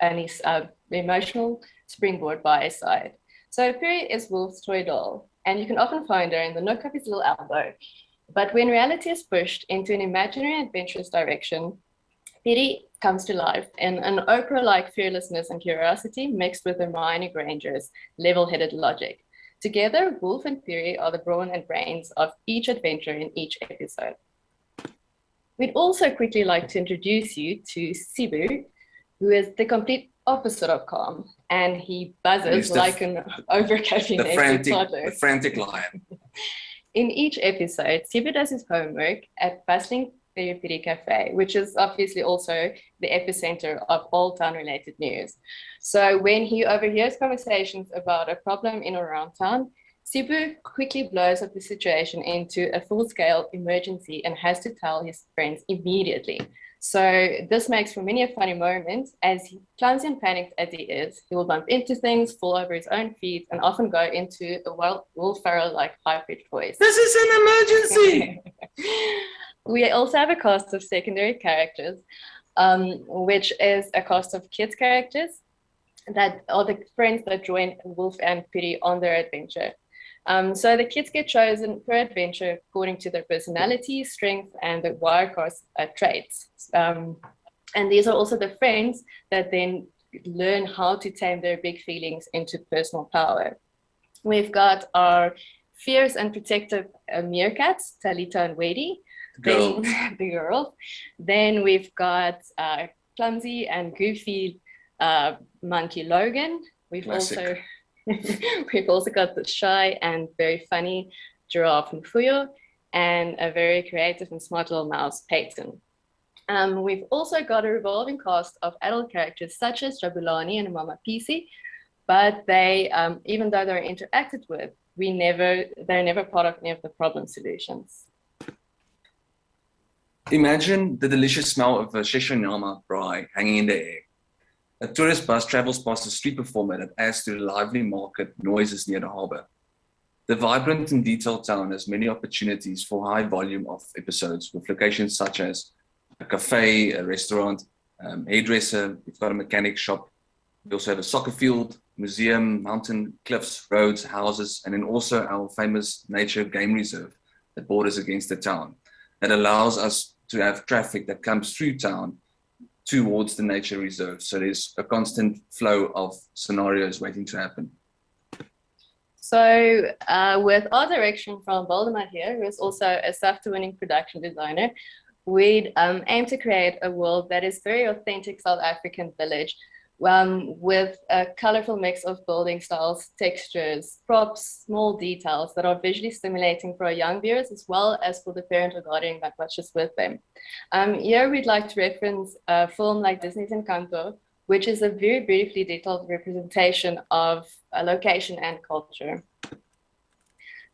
N: and his emotional springboard by his side. So Piri is Wolf's toy doll, and you can often find her in the nook of his little elbow. But when reality is pushed into an imaginary adventurous direction, Piri comes to life in an Oprah-like fearlessness and curiosity mixed with Hermione Granger's level-headed logic. Together, Wolf and Piri are the brawn and brains of each adventure in each episode. We'd also quickly like to introduce you to Sibu, who is the complete opposite of calm, and he buzzes like an over-caffeinated toddler.
M: The frantic lion.
N: In each episode, Sibu does his homework at bustling Piri Cafe, which is obviously also the epicenter of all town-related news. So when he overhears conversations about a problem in or around town, Sibu quickly blows up the situation into a full-scale emergency and has to tell his friends immediately. So this makes for many a funny moment. As clumsy and panicked as he is, he will bump into things, fall over his own feet, and often go into a Will Ferrell-like high-pitched voice.
M: This is an emergency!
N: We also have a cast of secondary characters, which is a cast of kids characters that are the friends that join Wolf and Piri on their adventure. So the kids get chosen per adventure according to their personality, strength, and the wirecar's traits. And these are also the friends that then learn how to tame their big feelings into personal power. We've got our fierce and protective meerkats, Talita and Wadey. The girls. Then we've got clumsy and goofy monkey Logan. We've also got the shy and very funny giraffe Mfuyo, and a very creative and smart little mouse Peyton. We've also got a revolving cast of adult characters such as Jabulani and Mama PC, but they, even though they're interacted with, they're never part of any of the problem solutions.
M: Imagine the delicious smell of a Sheshonyama braai hanging in the air. A tourist bus travels past a street performer that adds to the lively market noises near the harbor. The vibrant and detailed town has many opportunities for high volume of episodes with locations such as a cafe, a restaurant, hairdresser, we've got a mechanic shop. We also have a soccer field, museum, mountain, cliffs, roads, houses, and then also our famous nature game reserve that borders against the town. That allows us to have traffic that comes through town towards the nature reserve. So there's a constant flow of scenarios waiting to happen.
N: So with art direction from Voldemort here, who is also a SAFTA-winning production designer, we'd aim to create a world that is very authentic South African village, with a colorful mix of building styles, textures, props, small details that are visually stimulating for our young viewers, as well as for the parent or guardian that watches with them. Here we'd like to reference a film like Disney's Encanto, which is a very beautifully detailed representation of a location and culture.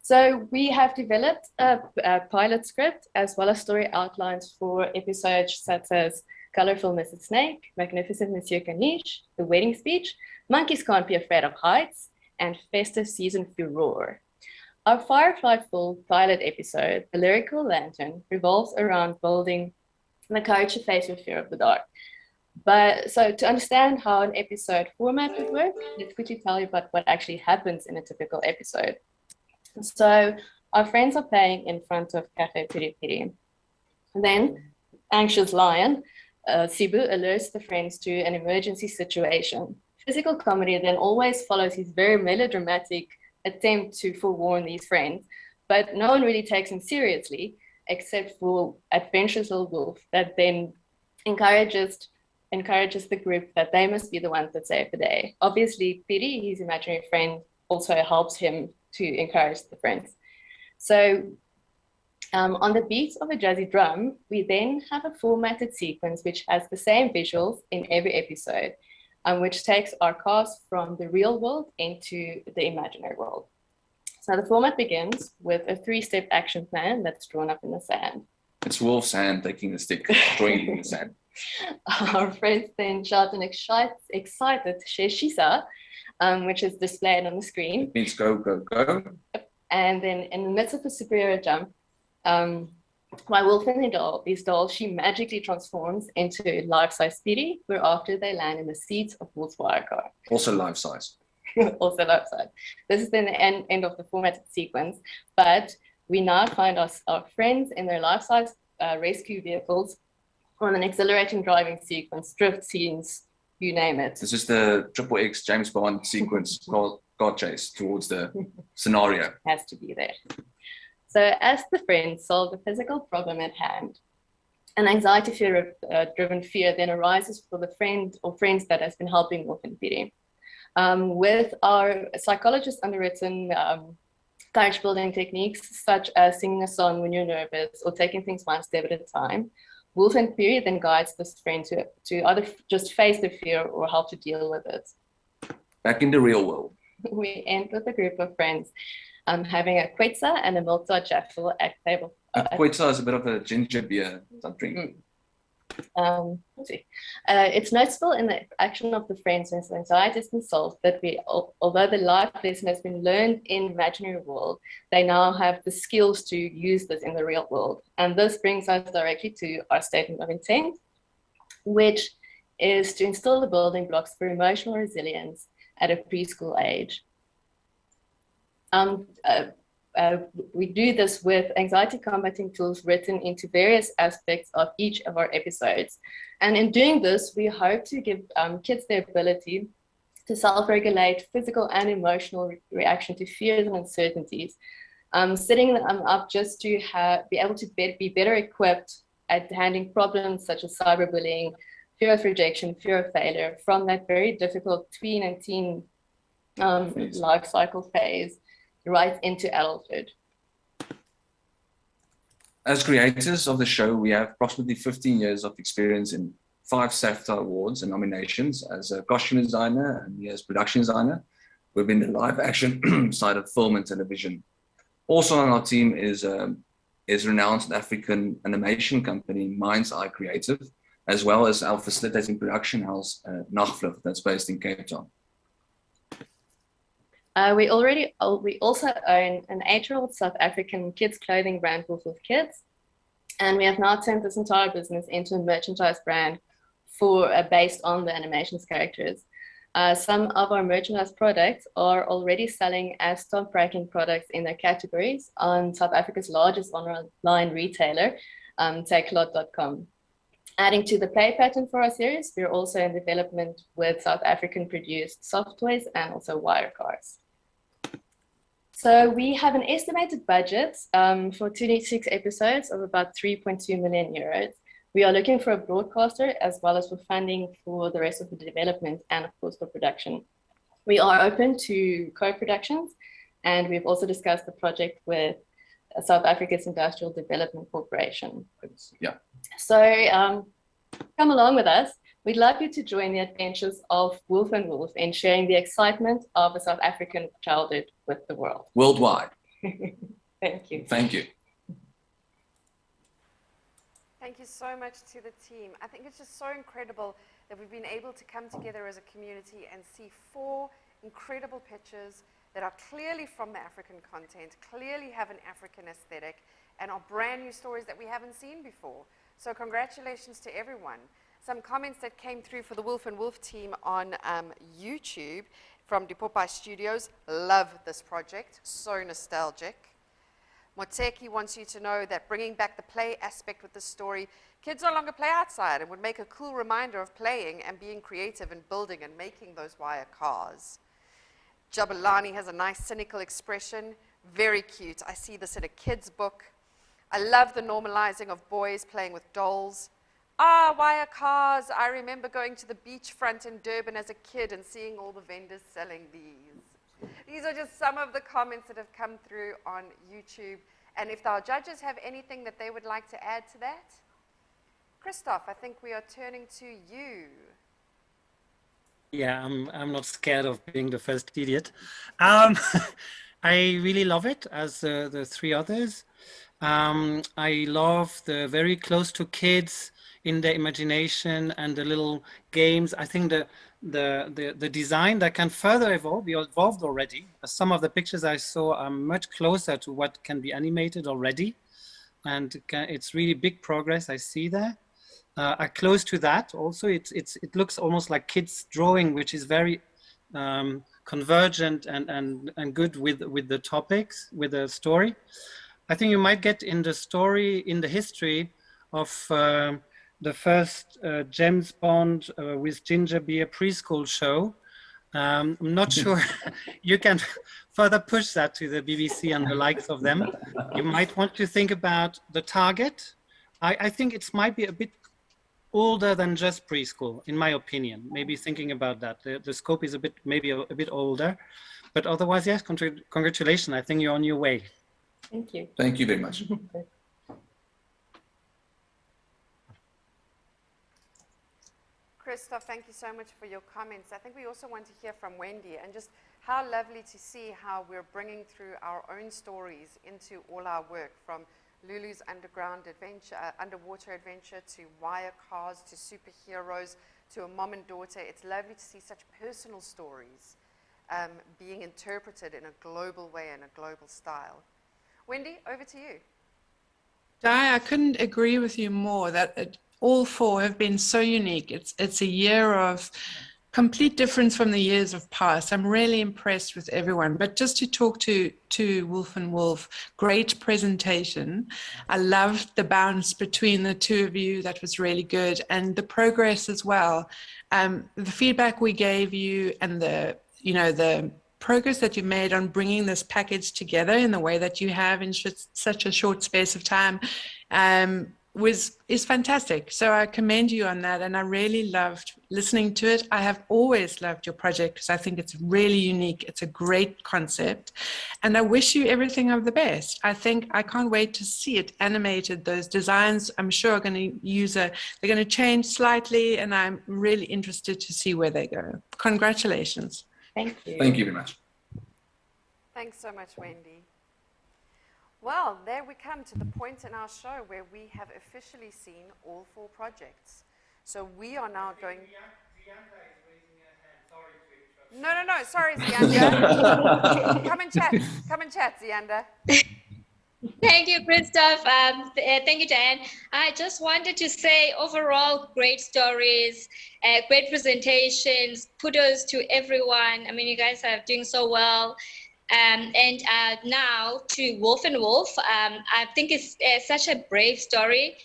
N: So we have developed a pilot script as well as story outlines for episodes such as Colorful Mrs. Snake, Magnificent Monsieur Caniche, The Wedding Speech, Monkeys Can't Be Afraid of Heights, and Festive Season Furore. Our Firefly Full pilot episode, The Lyrical Lantern, revolves around building the courage to face your fear of the dark. But so to understand how an episode format would work, let's quickly tell you about what actually happens in a typical episode. So our friends are playing in front of Cafe Piri Piri. Then, anxious lion, Sibu alerts the friends to an emergency situation. Physical comedy then always follows his very melodramatic attempt to forewarn these friends, but no one really takes him seriously, except for adventurous little wolf that then encourages the group that they must be the ones that save the day. Obviously, Piri, his imaginary friend, also helps him to encourage the friends. So on the beats of a jazzy drum, we then have a formatted sequence which has the same visuals in every episode, which takes our cast from the real world into the imaginary world. So the format begins with a 3-step action plan that's drawn up in the sand.
M: It's Wolf's hand taking the stick, drawing it in the sand.
N: Our friends then shout an excited Sheshisa, which is displayed on the screen.
M: It means go, go, go.
N: And then in the midst of a superior jump, while Wolf and his doll, she magically transforms into life-size Speedy, whereafter they land in the seats of Wolf's wire car.
M: Also life-size.
N: Also life-size. This is then the end of the formatted sequence, but we now find our friends in their life-size rescue vehicles on an exhilarating driving sequence, drift scenes, you name it.
M: This is the XXX James Bond sequence car chase towards the scenario.
N: Has to be there. So as the friends solve the physical problem at hand, an anxiety-driven fear then arises for the friend or friends that has been helping Wolf and Piri. With our psychologist underwritten courage-building techniques, such as singing a song when you're nervous or taking things one step at a time, Wolf and Piri then guides this friend to either just face the fear or help to deal with it.
M: Back in the real world.
N: We end with a group of friends having a quetza and a milk-tart jaffle at table.
M: Quetza is a bit of a ginger beer drink.
N: Let's see. It's noticeable in the action of the friends since the anxiety has been solved that although the life lesson has been learned in imaginary world, they now have the skills to use this in the real world. And this brings us directly to our statement of intent, which is to instill the building blocks for emotional resilience at a preschool age. We do this with anxiety combating tools written into various aspects of each of our episodes. And in doing this, we hope to give kids the ability to self-regulate physical and emotional reaction to fears and uncertainties, setting them up just to be able to be better equipped at handling problems such as cyberbullying, fear of rejection, fear of failure, from that very difficult tween and teen life cycle phase right into adulthood.
M: As creators of the show, we have approximately 15 years of experience in 5 SAFTA awards and nominations as a costume designer and as production designer within the live action side of film and television. Also on our team is renowned South African animation company Mind's Eye Creative, as well as our facilitating production house Nachtvlug, that's based in Cape Town.
N: We also own an 8-year-old South African kids clothing brand, Wolf with Kids, and we have now turned this entire business into a merchandise brand based on the animations characters. Some of our merchandise products are already selling as top-ranking products in their categories on South Africa's largest online retailer, takelot.com. Adding to the play pattern for our series, we're also in development with South African-produced soft toys and also wire cars. So we have an estimated budget for 26 episodes of about 3.2 million euros. We are looking for a broadcaster as well as for funding for the rest of the development and of course for production. We are open to co-productions, and we've also discussed the project with South Africa's Industrial Development Corporation.
M: Yeah.
N: So come along with us. We'd love you to join the adventures of Wolf and Wolf in sharing the excitement of a South African childhood with the world.
M: Worldwide.
N: Thank you.
M: Thank you.
A: Thank you so much to the team. I think it's just so incredible that we've been able to come together as a community and see 4 incredible pictures that are clearly from the African content, clearly have an African aesthetic, and are brand new stories that we haven't seen before. So congratulations to everyone. Some comments that came through for the Wolf and Wolf team on YouTube from Popeye Studios. Love this project, so nostalgic. Moteki wants you to know that bringing back the play aspect with the story, kids no longer play outside and would make a cool reminder of playing and being creative and building and making those wire cars. Jabulani has a nice cynical expression, very cute. I see this in a kid's book. I love the normalizing of boys playing with dolls. Ah, wire cars. I remember going to the beachfront in Durban as a kid and seeing all the vendors selling these. These are just some of the comments that have come through on YouTube. And if our judges have anything that they would like to add to that? Christoph, I think we are turning to you.
J: Yeah, I'm not scared of being the first idiot. I really love it, as the three others. I love the very close to kids in their imagination and the little games. I think the design that can further evolve, we evolved already. Some of the pictures I saw are much closer to what can be animated already. And it's really big progress I see there. Are close to that also. It looks almost like kids drawing, which is very convergent and good with the topics, with the story. I think you might get in the story, in the history of the first James Bond with Ginger Beer preschool show. I'm not sure you can further push that to the BBC and the likes of them. You might want to think about the target. I think it might be a bit older than just preschool, in my opinion. Maybe thinking about that. The scope is maybe a bit older, but otherwise, yes, congratulations. I think you're on your way.
N: Thank you.
M: Thank you very much.
A: Christoph, thank you so much for your comments. I think we also want to hear from Wendy, and just how lovely to see how we're bringing through our own stories into all our work, from Lulu's underwater adventure, to wire cars, to superheroes, to a mom and daughter. It's lovely to see such personal stories being interpreted in a global way and a global style. Wendy, over to you.
D: Di, I couldn't agree with you more that all four have been so unique. It's a year of complete difference from the years of past. I'm really impressed with everyone. But just to talk to Wolf and Wolf, great presentation. I loved the bounce between the two of you. That was really good. And the progress as well. The feedback we gave you and the progress that you made on bringing this package together in the way that you have in such a short space of time is fantastic. So I commend you on that, and I really loved listening to it. I have always loved your project because I think it's really unique. It's a great concept, and I wish you everything of the best. I can't wait to see it animated. Those designs, I'm sure, are going to they're going to change slightly, and I'm really interested to see where they go. Congratulations.
N: Thank you.
M: Thank you very much.
A: Thanks so much, Wendy. Well, there we come to the point in our show where we have officially seen all four projects. So we are now going...
J: Zianda is raising her hand. Sorry to interrupt.
A: No, sorry, Zianda. Come and chat, Zianda.
G: Thank you, Christoph. Thank you, Diane. I just wanted to say, overall, great stories, great presentations. Kudos to everyone. I mean, you guys are doing so well. And now to Wolf and Wolf. I think it's such a brave story,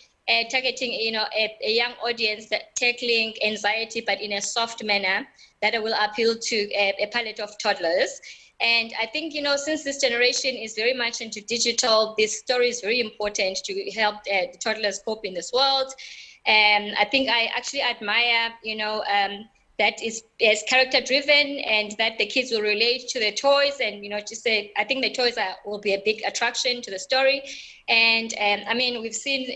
G: targeting a young audience, that tackling anxiety, but in a soft manner that will appeal to a palette of toddlers. And I think, since this generation is very much into digital, this story is very important to help the toddlers cope in this world. And I think I actually admire, that is character driven, and that the kids will relate to the toys, and I think the toys will be a big attraction to the story. And I mean, we've seen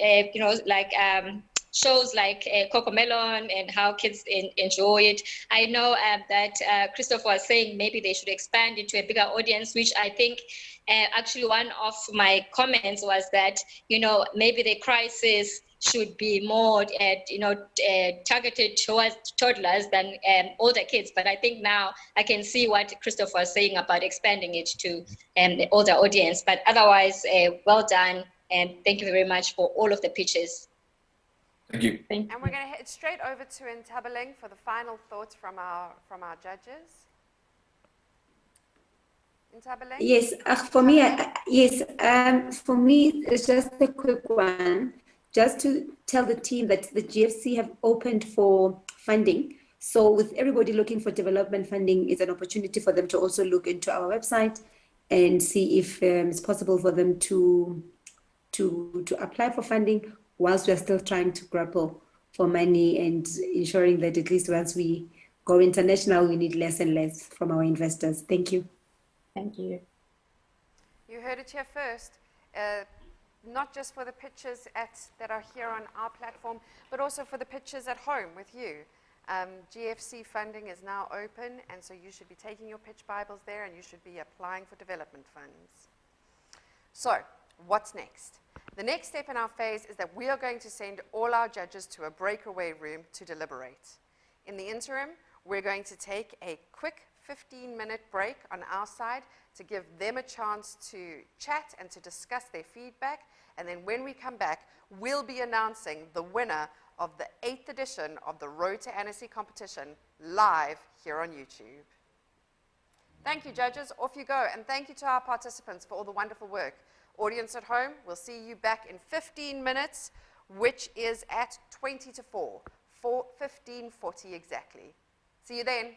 G: shows like Cocomelon and how kids enjoy it. I know that Christopher was saying maybe they should expand it to a bigger audience, which I think actually one of my comments was that maybe the crisis should be more targeted towards toddlers than older kids. But I think now I can see what Christopher was saying about expanding it to the older audience. But otherwise, well done, and thank you very much for all of the pitches.
M: Thank you.
A: And we're going to head straight over to Ntabeling for the final thoughts from our judges. Ntabile?
L: Yes, for me, yes, for me, it's just a quick one. Just to tell the team that the GFC have opened for funding. So with everybody looking for development funding, it's an opportunity for them to also look into our website and see if it's possible for them to apply for funding whilst we're still trying to grapple for money and ensuring that at least once we go international, we need less and less from our investors. Thank you.
N: Thank you.
A: You heard it here first. Not just for the pitches that are here on our platform, but also for the pitches at home with you. GFC funding is now open, and so you should be taking your pitch Bibles there, and you should be applying for development funds. So, what's next? The next step in our phase is that we are going to send all our judges to a breakaway room to deliberate. In the interim, we're going to take a quick 15-minute break on our side to give them a chance to chat and to discuss their feedback. And then when we come back, we'll be announcing the winner of the 8th edition of the Road to Annecy competition live here on YouTube. Thank you, judges. Off you go. And thank you to our participants for all the wonderful work. Audience at home, we'll see you back in 15 minutes, which is at 20 to 4, 15:40 exactly. See you then.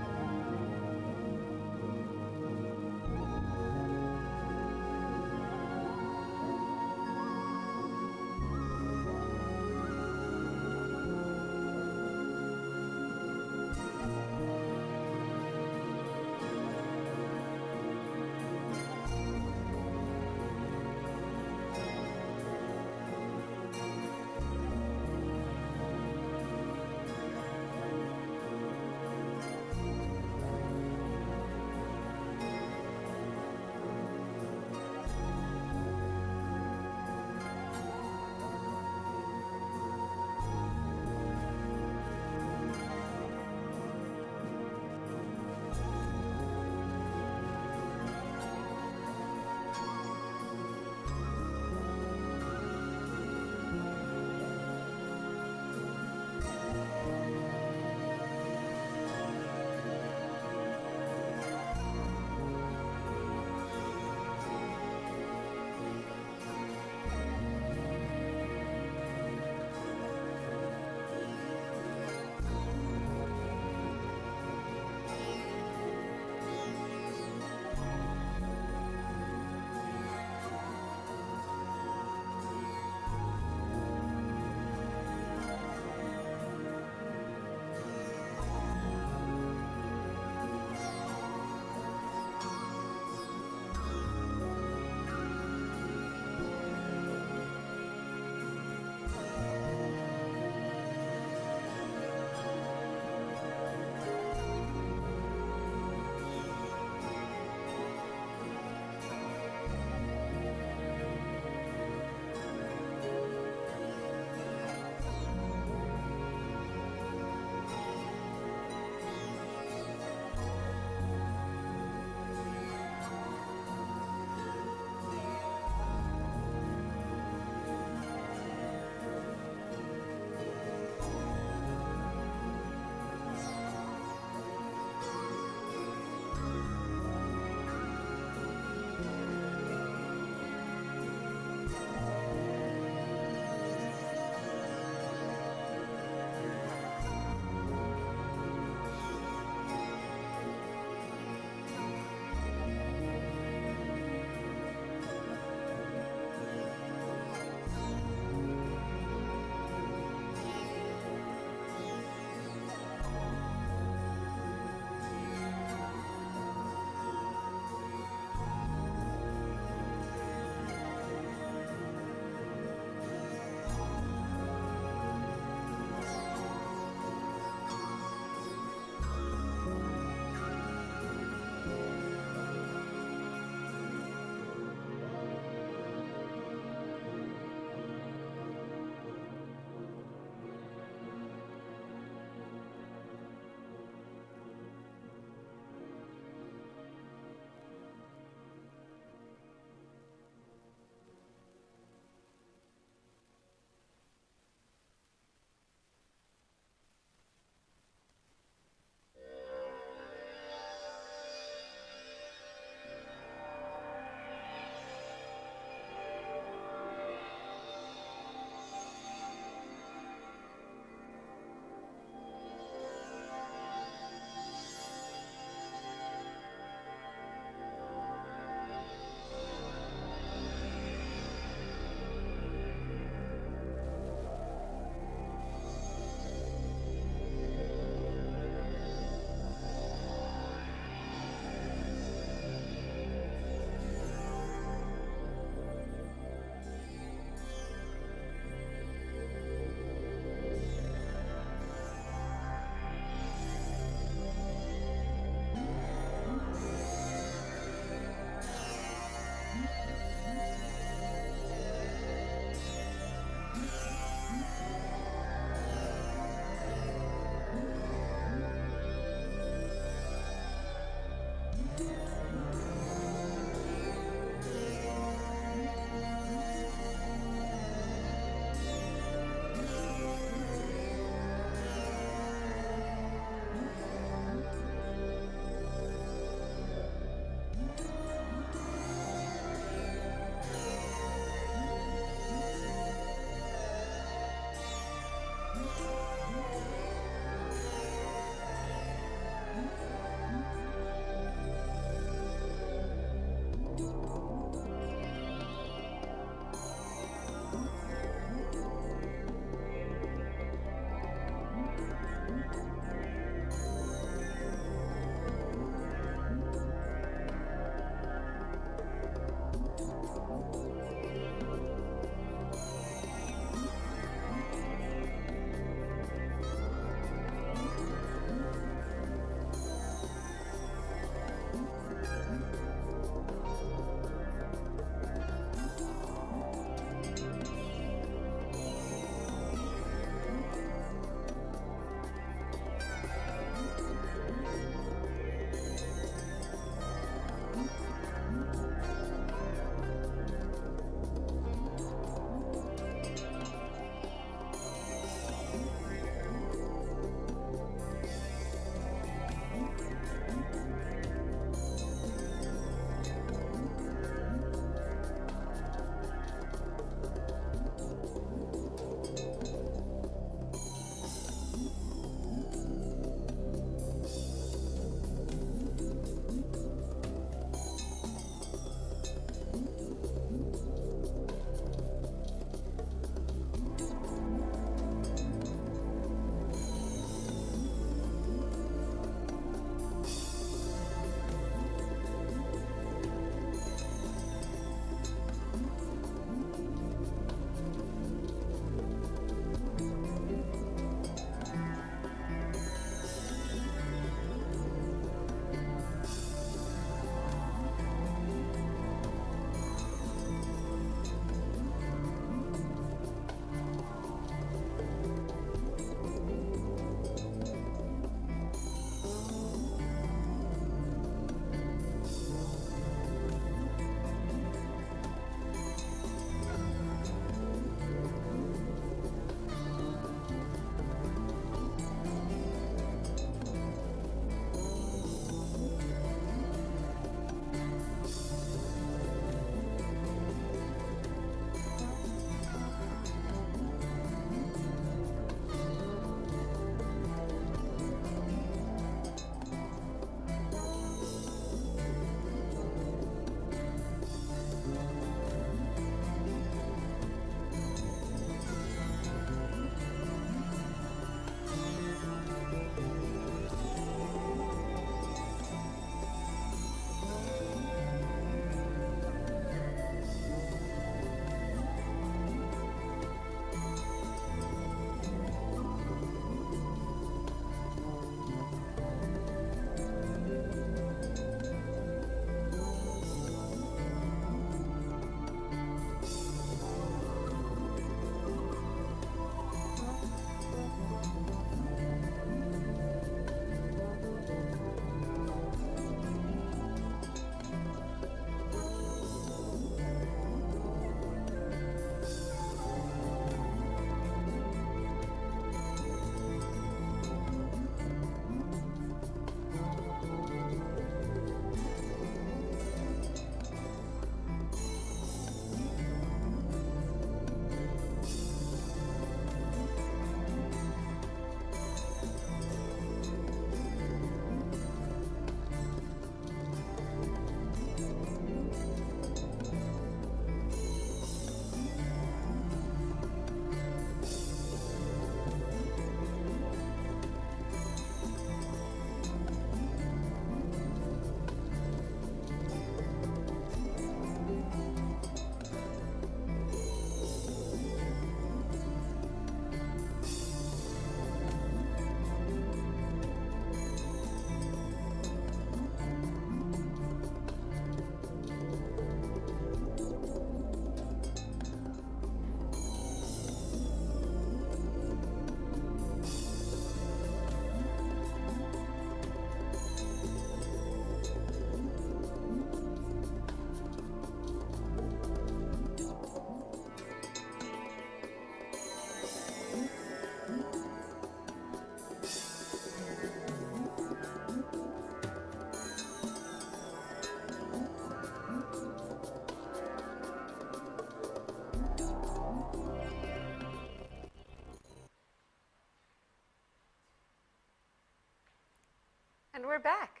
A: we're back.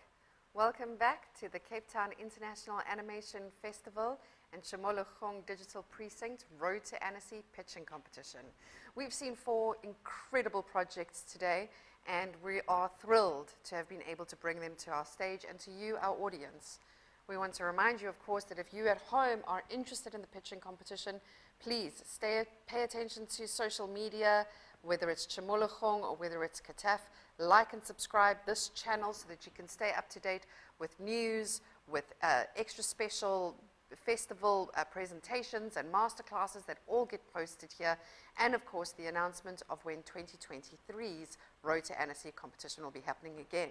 A: Welcome back to the Cape Town International Animation Festival and Chimologong Digital Precinct Road to Annecy pitching competition. We've seen 4 incredible projects today, and we are thrilled to have been able to bring them to our stage and to you, our audience. We want to remind you, of course, that if you at home are interested in the pitching competition, please pay attention to social media, whether it's Chimologong or whether it's Kataf. Like and subscribe this channel so that you can stay up to date with news, with extra special festival presentations and masterclasses that all get posted here, and of course the announcement of when 2023's Road to Annecy competition will be happening again.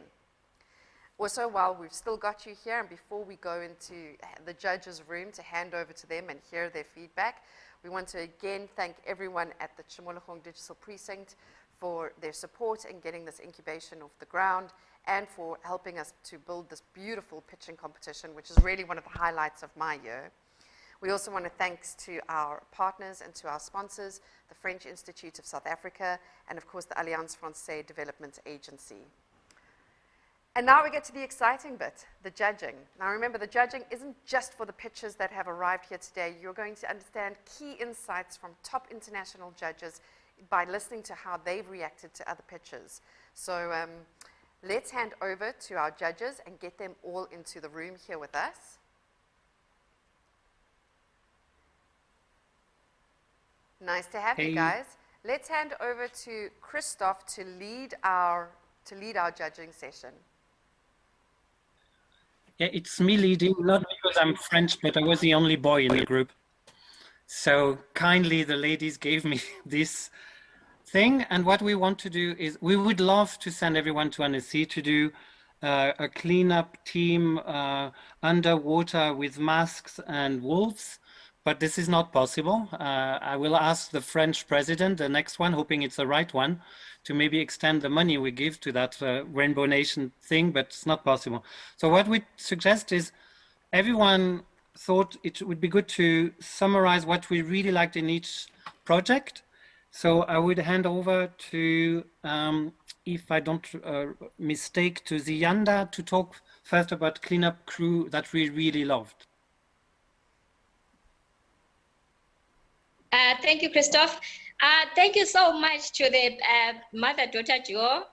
A: Also, while we've still got you here, and before we go into the judges' room to hand over to them and hear their feedback, we want to again thank everyone at the Chimologong Digital Precinct for their support in getting this incubation off the ground and for helping us to build this beautiful pitching competition, which is really one of the highlights of my year. We also want to thanks to our partners and to our sponsors, the French Institute of South Africa, and of course the Alliance Française Development Agency. And now we get to the exciting bit, the judging. Now remember, the judging isn't just for the pitches that have arrived here today. You're going to understand key insights from top international judges by listening to how they've reacted to other pitches. So let's hand over to our judges and get them all into the room here with us. Nice to have you guys. Let's hand over to Christoph to lead our judging session.
J: Yeah, it's me leading, not because I'm French, but I was the only boy in the group. So kindly the ladies gave me this thing. And what we want to do is we would love to send everyone to Annecy to do a cleanup team underwater with masks and wolves. But this is not possible. I will ask the French president, the next one, hoping it's the right one, to maybe extend the money we give to that Rainbow Nation thing, but it's not possible. So what we suggest is everyone thought it would be good to summarize what we really liked in each project. So I would hand over to, if I don't mistake, to Ziyanda to talk first about cleanup crew that we really loved.
G: Thank you, Christoph. Thank you so much to the mother-daughter duo.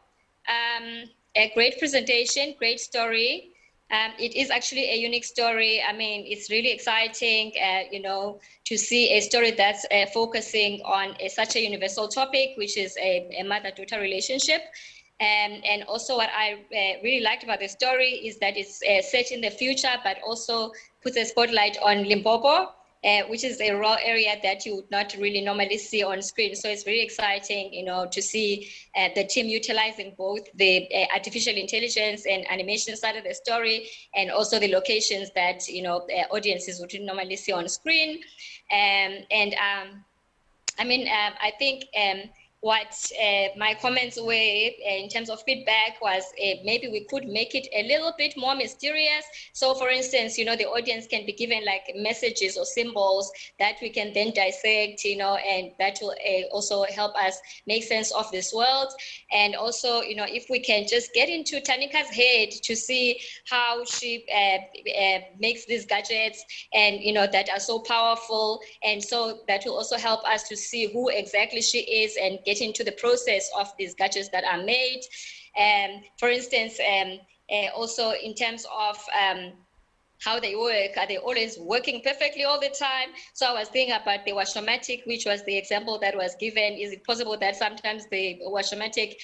G: A great presentation, great story. It is actually a unique story. I mean, it's really exciting, you know, to see a story that's focusing on such a universal topic, which is a mother-daughter relationship. And also what I really liked about the story is that it's set in the future, but also puts a spotlight on Limpopo, which is a rural area that you would not really normally see on screen. So it's very exciting, you know, to see the team utilizing both the artificial intelligence and animation side of the story, and also the locations that, you know, audiences would normally see on screen. I mean, I think what my comments were in terms of feedback was maybe we could make it a little bit more mysterious. So for instance, you know, the audience can be given like messages or symbols that we can then dissect, you know, and that will also help us make sense of this world. And also, you know, if we can just get into Tanika's head to see how she makes these gadgets and, you know, that are so powerful. And so that will also help us to see who exactly she is and get into the process of these gadgets that are made. For instance, also in terms of how they work, are they always working perfectly all the time? So I was thinking about the washomatic, which was the example that was given. Is it possible that sometimes the washomatic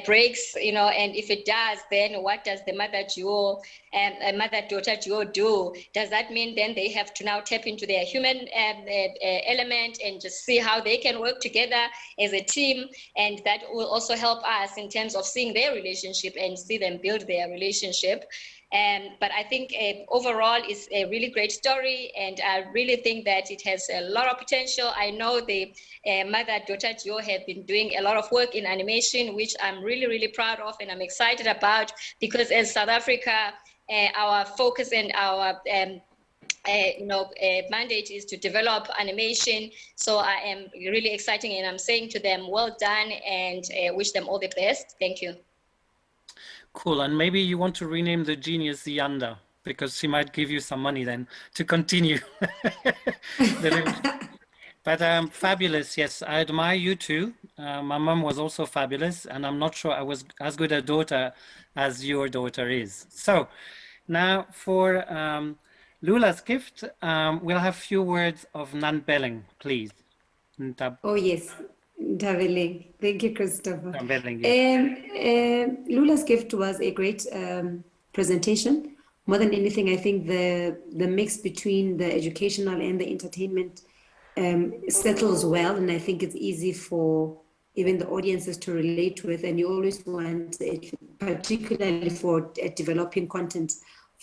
G: breaks, you know, and if it does, then what does the mother-daughter duo do? Does that mean then they have to now tap into their human element and just see how they can work together as a team? And that will also help us in terms of seeing their relationship and see them build their relationship. But I think overall it's a really great story, and I really think that it has a lot of potential. I know the mother-daughter duo have been doing a lot of work in animation, which I'm really, really proud of and I'm excited about, because as South Africa, our focus and our mandate is to develop animation. So I am really excited, and I'm saying to them, well done, and wish them all the best. Thank you.
J: Cool. And maybe you want to rename the genius Yanda, because she might give you some money then to continue. But fabulous. Yes, I admire you too. My mom was also fabulous, and I'm not sure I was as good a daughter as your daughter is. So now for Lula's gift, we'll have few words of Nanbelling, please.
L: Oh, yes. Daveling. Thank you, Christopher.
J: Nanbelling, yes.
L: Lula's gift was a great presentation. More than anything, I think the mix between the educational and the entertainment settles well, and I think it's easy for even the audiences to relate with. And you always want it, particularly for developing content,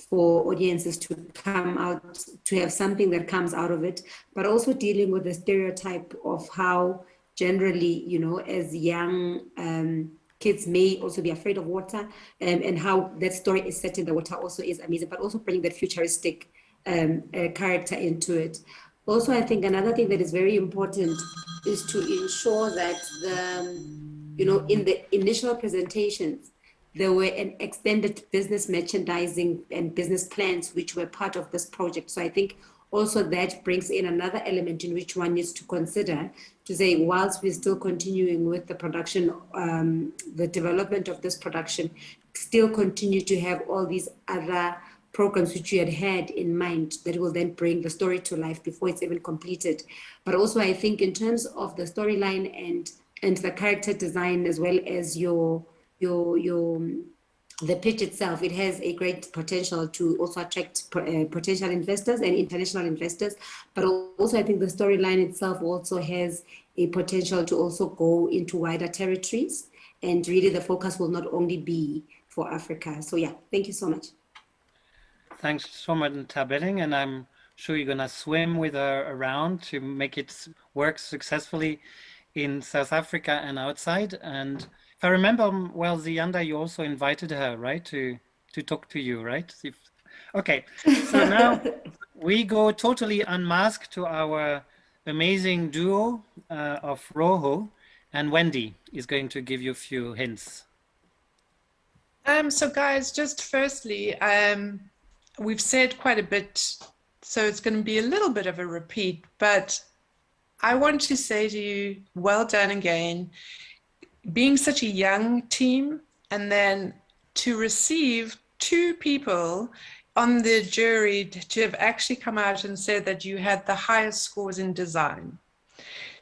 L: for audiences to come out, to have something that comes out of it, but also dealing with the stereotype of how generally, you know, as young kids may also be afraid of water, and how that story is set in the water also is amazing, but also bringing that futuristic character into it. Also, I think another thing that is very important is to ensure that you know, in the initial presentations, there were an extended business merchandising and business plans which were part of this project. So I think also that brings in another element in which one needs to consider to say, whilst we're still continuing with the production, the development of this production, still continue to have all these other programs which you had in mind that will then bring the story to life before it's even completed. But also I think in terms of the storyline and the character design, as well as the pitch itself, it has a great potential to also attract potential investors and international investors. But also I think the storyline itself also has a potential to also go into wider territories, and really the focus will not only be for Africa. So yeah, thank you so much.
J: Thanks so much, Tabelling, and I'm sure you're gonna swim with her around to make it work successfully in South Africa and outside. And if I remember well, Ziyanda, you also invited her, right, to talk to you, right? Okay, so now we go totally unmasked to our amazing duo of Rojo, and Wendy is going to give you a few hints.
D: So guys, just firstly, we've said quite a bit, so it's going to be a little bit of a repeat, but I want to say to you, well done again. Being such a young team, and then to receive 2 people on the jury to have actually come out and said that you had the highest scores in design.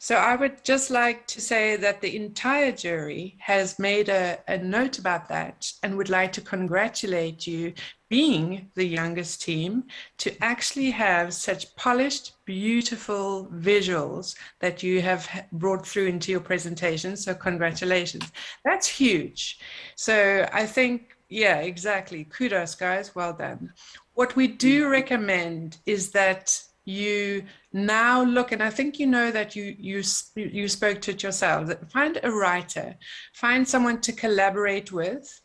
D: So I would just like to say that the entire jury has made a note about that and would like to congratulate you, being the youngest team, to actually have such polished, beautiful visuals that you have brought through into your presentation. So congratulations. That's huge. So I think, yeah, exactly. Kudos, guys. Well done. What we do recommend is that you now look, and I think you know that you spoke to it yourselves, find a writer, find someone to collaborate with.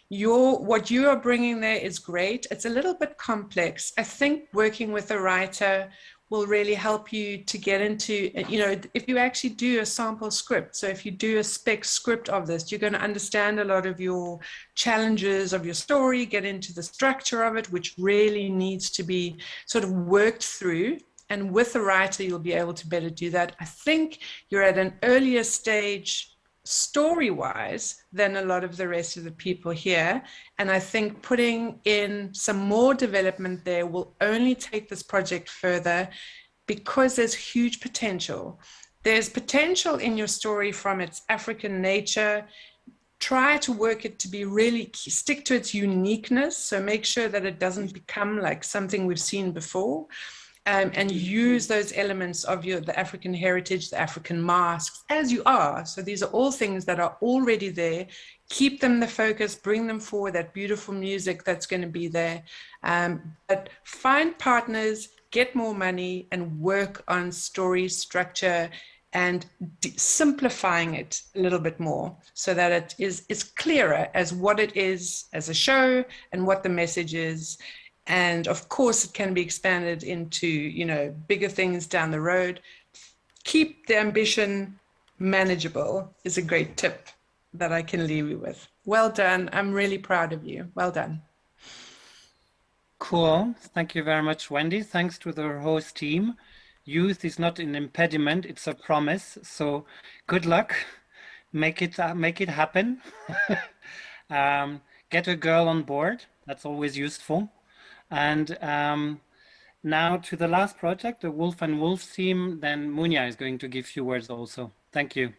D: What you are bringing there is great. It's a little bit complex. I think working with a writer will really help you to get into, you know, if you actually do a sample script. So if you do a spec script of this, you're going to understand a lot of your challenges of your story, get into the structure of it, which really needs to be sort of worked through. And with a writer, you'll be able to better do that. I think you're at an earlier stage story-wise than a lot of the rest of the people here. And I think putting in some more development there will only take this project further, because there's huge potential. There's potential in your story from its African nature. Try to work it to be really, stick to its uniqueness. So make sure that it doesn't become like something we've seen before. And use those elements of the African heritage, the African masks, as you are. So these are all things that are already there. Keep them the focus, bring them forward, that beautiful music that's going to be there. But find partners, get more money, and work on story structure and simplifying it a little bit more so that it is clearer as what it is as a show and what the message is. And of course, it can be expanded into, you know, bigger things down the road. Keep the ambition manageable is a great tip. that I can leave you with. Well done. I'm really proud of you. Well done.
J: Cool. Thank you very much, Wendy. Thanks to the host team. Youth is not an impediment, it's a promise. So good luck. Make it happen. Get a girl on board. That's always useful. And now to the last project, the Wolf and Wolf team, then Munya is going to give few words also. Thank you.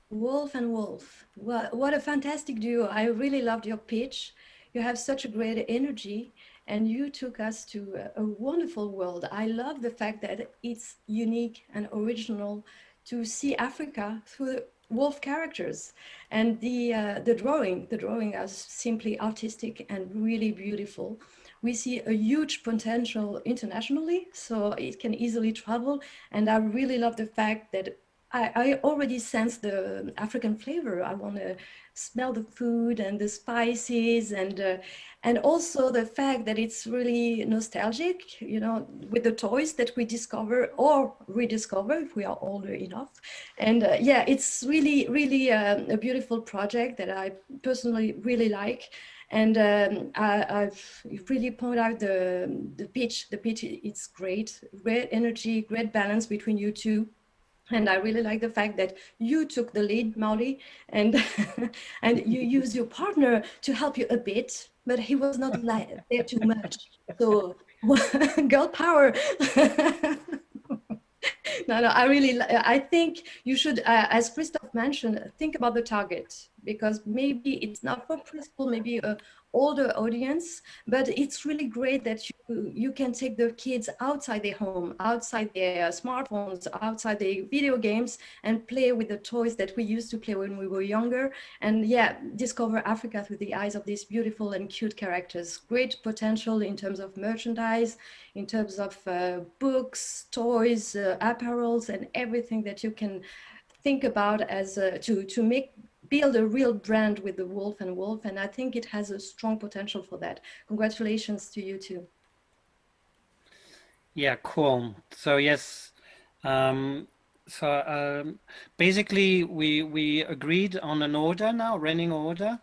K: Wolf and Wolf. What a fantastic duo. I really loved your pitch. You have such a great energy and you took us to a wonderful world. I love the fact that it's unique and original to see Africa through the wolf characters, and the drawing is simply artistic and really beautiful. We see a huge potential internationally, so it can easily travel, and I really love the fact that I already sense the African flavor. I want to smell the food and the spices, and also the fact that it's really nostalgic, you know, with the toys that we discover or rediscover if we are older enough. And yeah, it's really a beautiful project that I personally really like. And I've really pointed out the pitch. The pitch, it's great energy, great balance between you two. And I really like the fact that you took the lead, Mauli, and and you used your partner to help you a bit, but he was not there too much. So girl power. No, I think you should, as Christoph mentioned, think about the target, because maybe it's not for preschool, maybe a older audience, but it's really great that you can take the kids outside their home, outside their smartphones, outside their video games, and play with the toys that we used to play when we were younger. And yeah, discover Africa through the eyes of these beautiful and cute characters. Great potential in terms of merchandise, in terms of books, toys, apparels, and everything that you can think about as to build a real brand with the Wolf and Wolf. And I think it has a strong potential for that. Congratulations to you too.
J: Yeah, cool. So yes, basically we agreed on an order now, running order.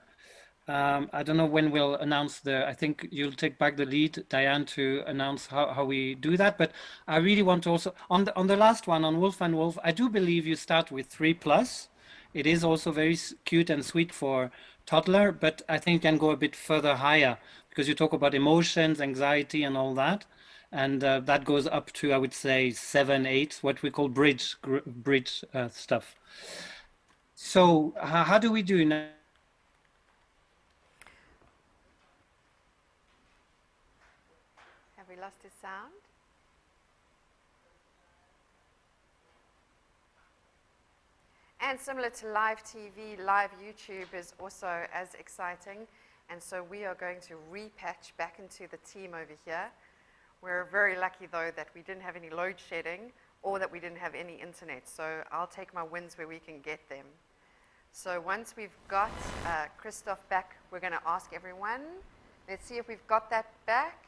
J: I don't know when we'll announce I think you'll take back the lead, Diane, to announce how we do that. But I really want to also, on the last one, on Wolf and Wolf, I do believe you start with 3+. It is also very cute and sweet for toddler, but I think you can go a bit further higher, because you talk about emotions, anxiety, and all that. And that goes up to, I would say, 7, 8, what we call bridge stuff. So how do we do now?
A: Have we lost his sound? And similar to live TV, live YouTube is also as exciting. And so we are going to repatch back into the team over here. We're very lucky, though, that we didn't have any load shedding or that we didn't have any internet. So I'll take my wins where we can get them. So once we've got Christoph back, we're going to ask everyone. Let's see if we've got that back.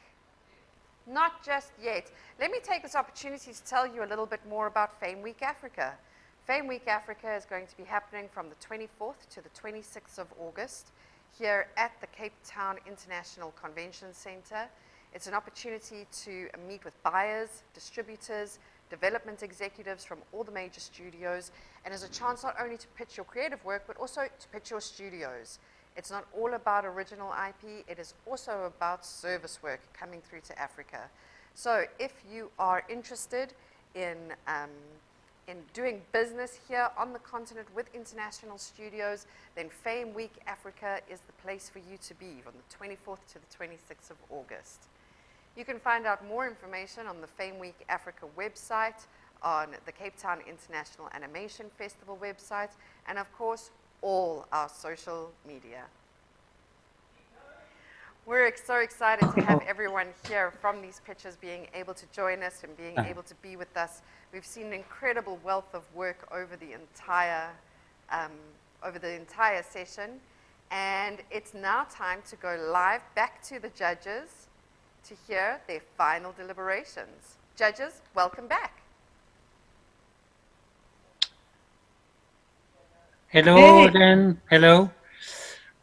A: Not just yet. Let me take this opportunity to tell you a little bit more about Fame Week Africa. Fame Week Africa is going to be happening from the 24th to the 26th of August here at the Cape Town International Convention Center. It's an opportunity to meet with buyers, distributors, development executives from all the major studios, and is a chance not only to pitch your creative work, but also to pitch your studios. It's not all about original IP, it is also about service work coming through to Africa. So if you are interested in doing business here on the continent with international studios, then Fame Week Africa is the place for you to be from the 24th to the 26th of August. You can find out more information on the Fame Week Africa website, on the Cape Town International Animation Festival website, and of course, all our social media. We're so excited to have everyone here from these pitches being able to join us and being able to be with us. We've seen an incredible wealth of work over the entire session, and it's now time to go live back to the judges to hear their final deliberations. Judges, welcome back.
J: Hello again. Hello.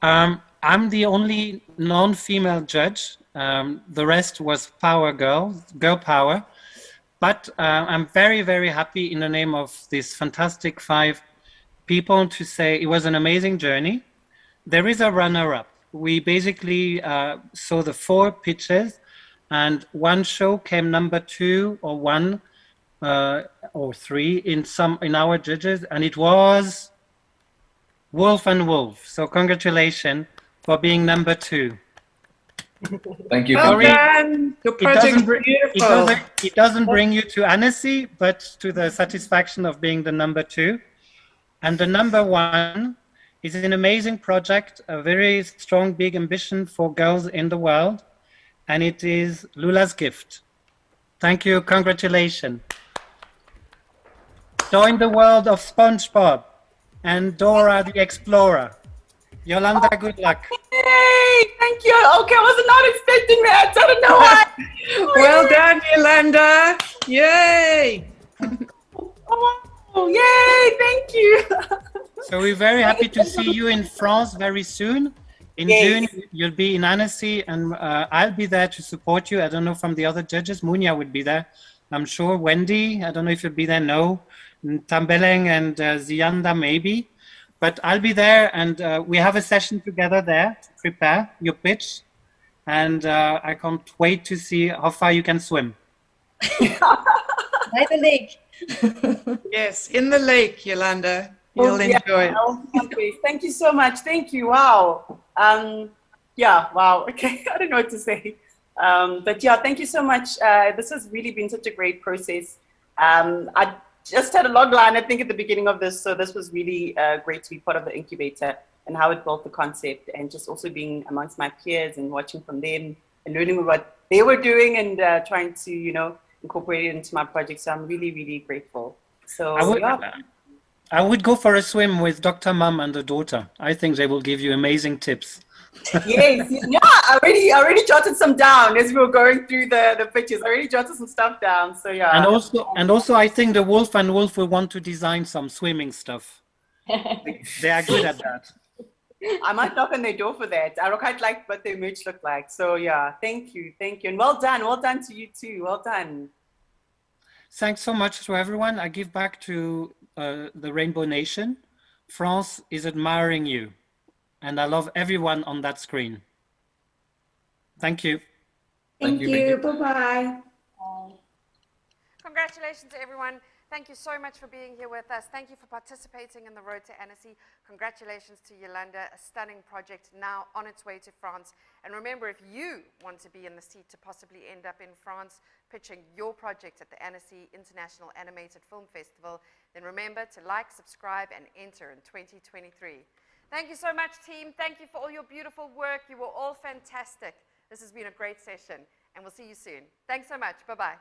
J: I'm the only non-female judge. The rest was girl power. But I'm very, very happy in the name of these fantastic 5 people to say it was an amazing journey. There is a runner-up. We basically saw the 4 pitches, and one show came number 2 or 1 or 3 in our judges, and it was Wolf and Wolf. So congratulations for being number 2.
M: Thank you.
D: Well done. Your project's beautiful.
J: It doesn't bring you to Annecy, but to the satisfaction of being the number 2. And the number 1 is an amazing project, a very strong, big ambition for girls in the world. And it is Lula's Gift. Thank you. Congratulations. Join the world of SpongeBob and Dora the Explorer. Yolanda, good luck.
E: Yay! Thank you. Okay, I was not expecting that. I don't know why.
D: Well done, Yolanda. Yay!
E: Oh, yay! Thank you.
J: So we're very happy to see you in France very soon. In June, you'll be in Annecy, and I'll be there to support you. I don't know from the other judges. Munya would be there, I'm sure. Wendy, I don't know if you'll be there. No. Tambeleng and Zianda, maybe. But I'll be there, and we have a session together there to prepare your pitch. And I can't wait to see how far you can swim.
K: By the lake.
D: Yes, in the lake, Yolanda. You'll enjoy it.
E: Thank you so much. Thank you. Wow. Yeah, wow. Okay, I don't know what to say. But yeah, thank you so much. This has really been such a great process. I just had a log line, I think, at the beginning of this. So this was really great to be part of the incubator and how it built the concept, and just also being amongst my peers and watching from them and learning what they were doing and trying to, you know, incorporate it into my project. So I'm really, really grateful. So
J: I would go for a swim with Dr. Mum and the daughter. I think they will give you amazing tips.
E: Yes, yeah, I already jotted some down as we were going through the pictures. I already jotted some stuff down. So yeah.
J: And also I think the Wolf and Wolf will want to design some swimming stuff. They are good at that.
E: I might knock on their door for that. I quite like what their merch look like. So yeah, thank you. And well done to you too. Well done.
J: Thanks so much to everyone. I give back to the Rainbow Nation. France is admiring you. And I love everyone on that screen. Thank you.
L: Thank you. Bye-bye.
A: Congratulations to everyone. Thank you so much for being here with us. Thank you for participating in the Road to Annecy. Congratulations to Yolanda, a stunning project now on its way to France. And remember, if you want to be in the seat to possibly end up in France pitching your project at the Annecy International Animated Film Festival, then remember to like, subscribe, and enter in 2023. Thank you so much, team. Thank you for all your beautiful work. You were all fantastic. This has been a great session, and we'll see you soon. Thanks so much. Bye-bye.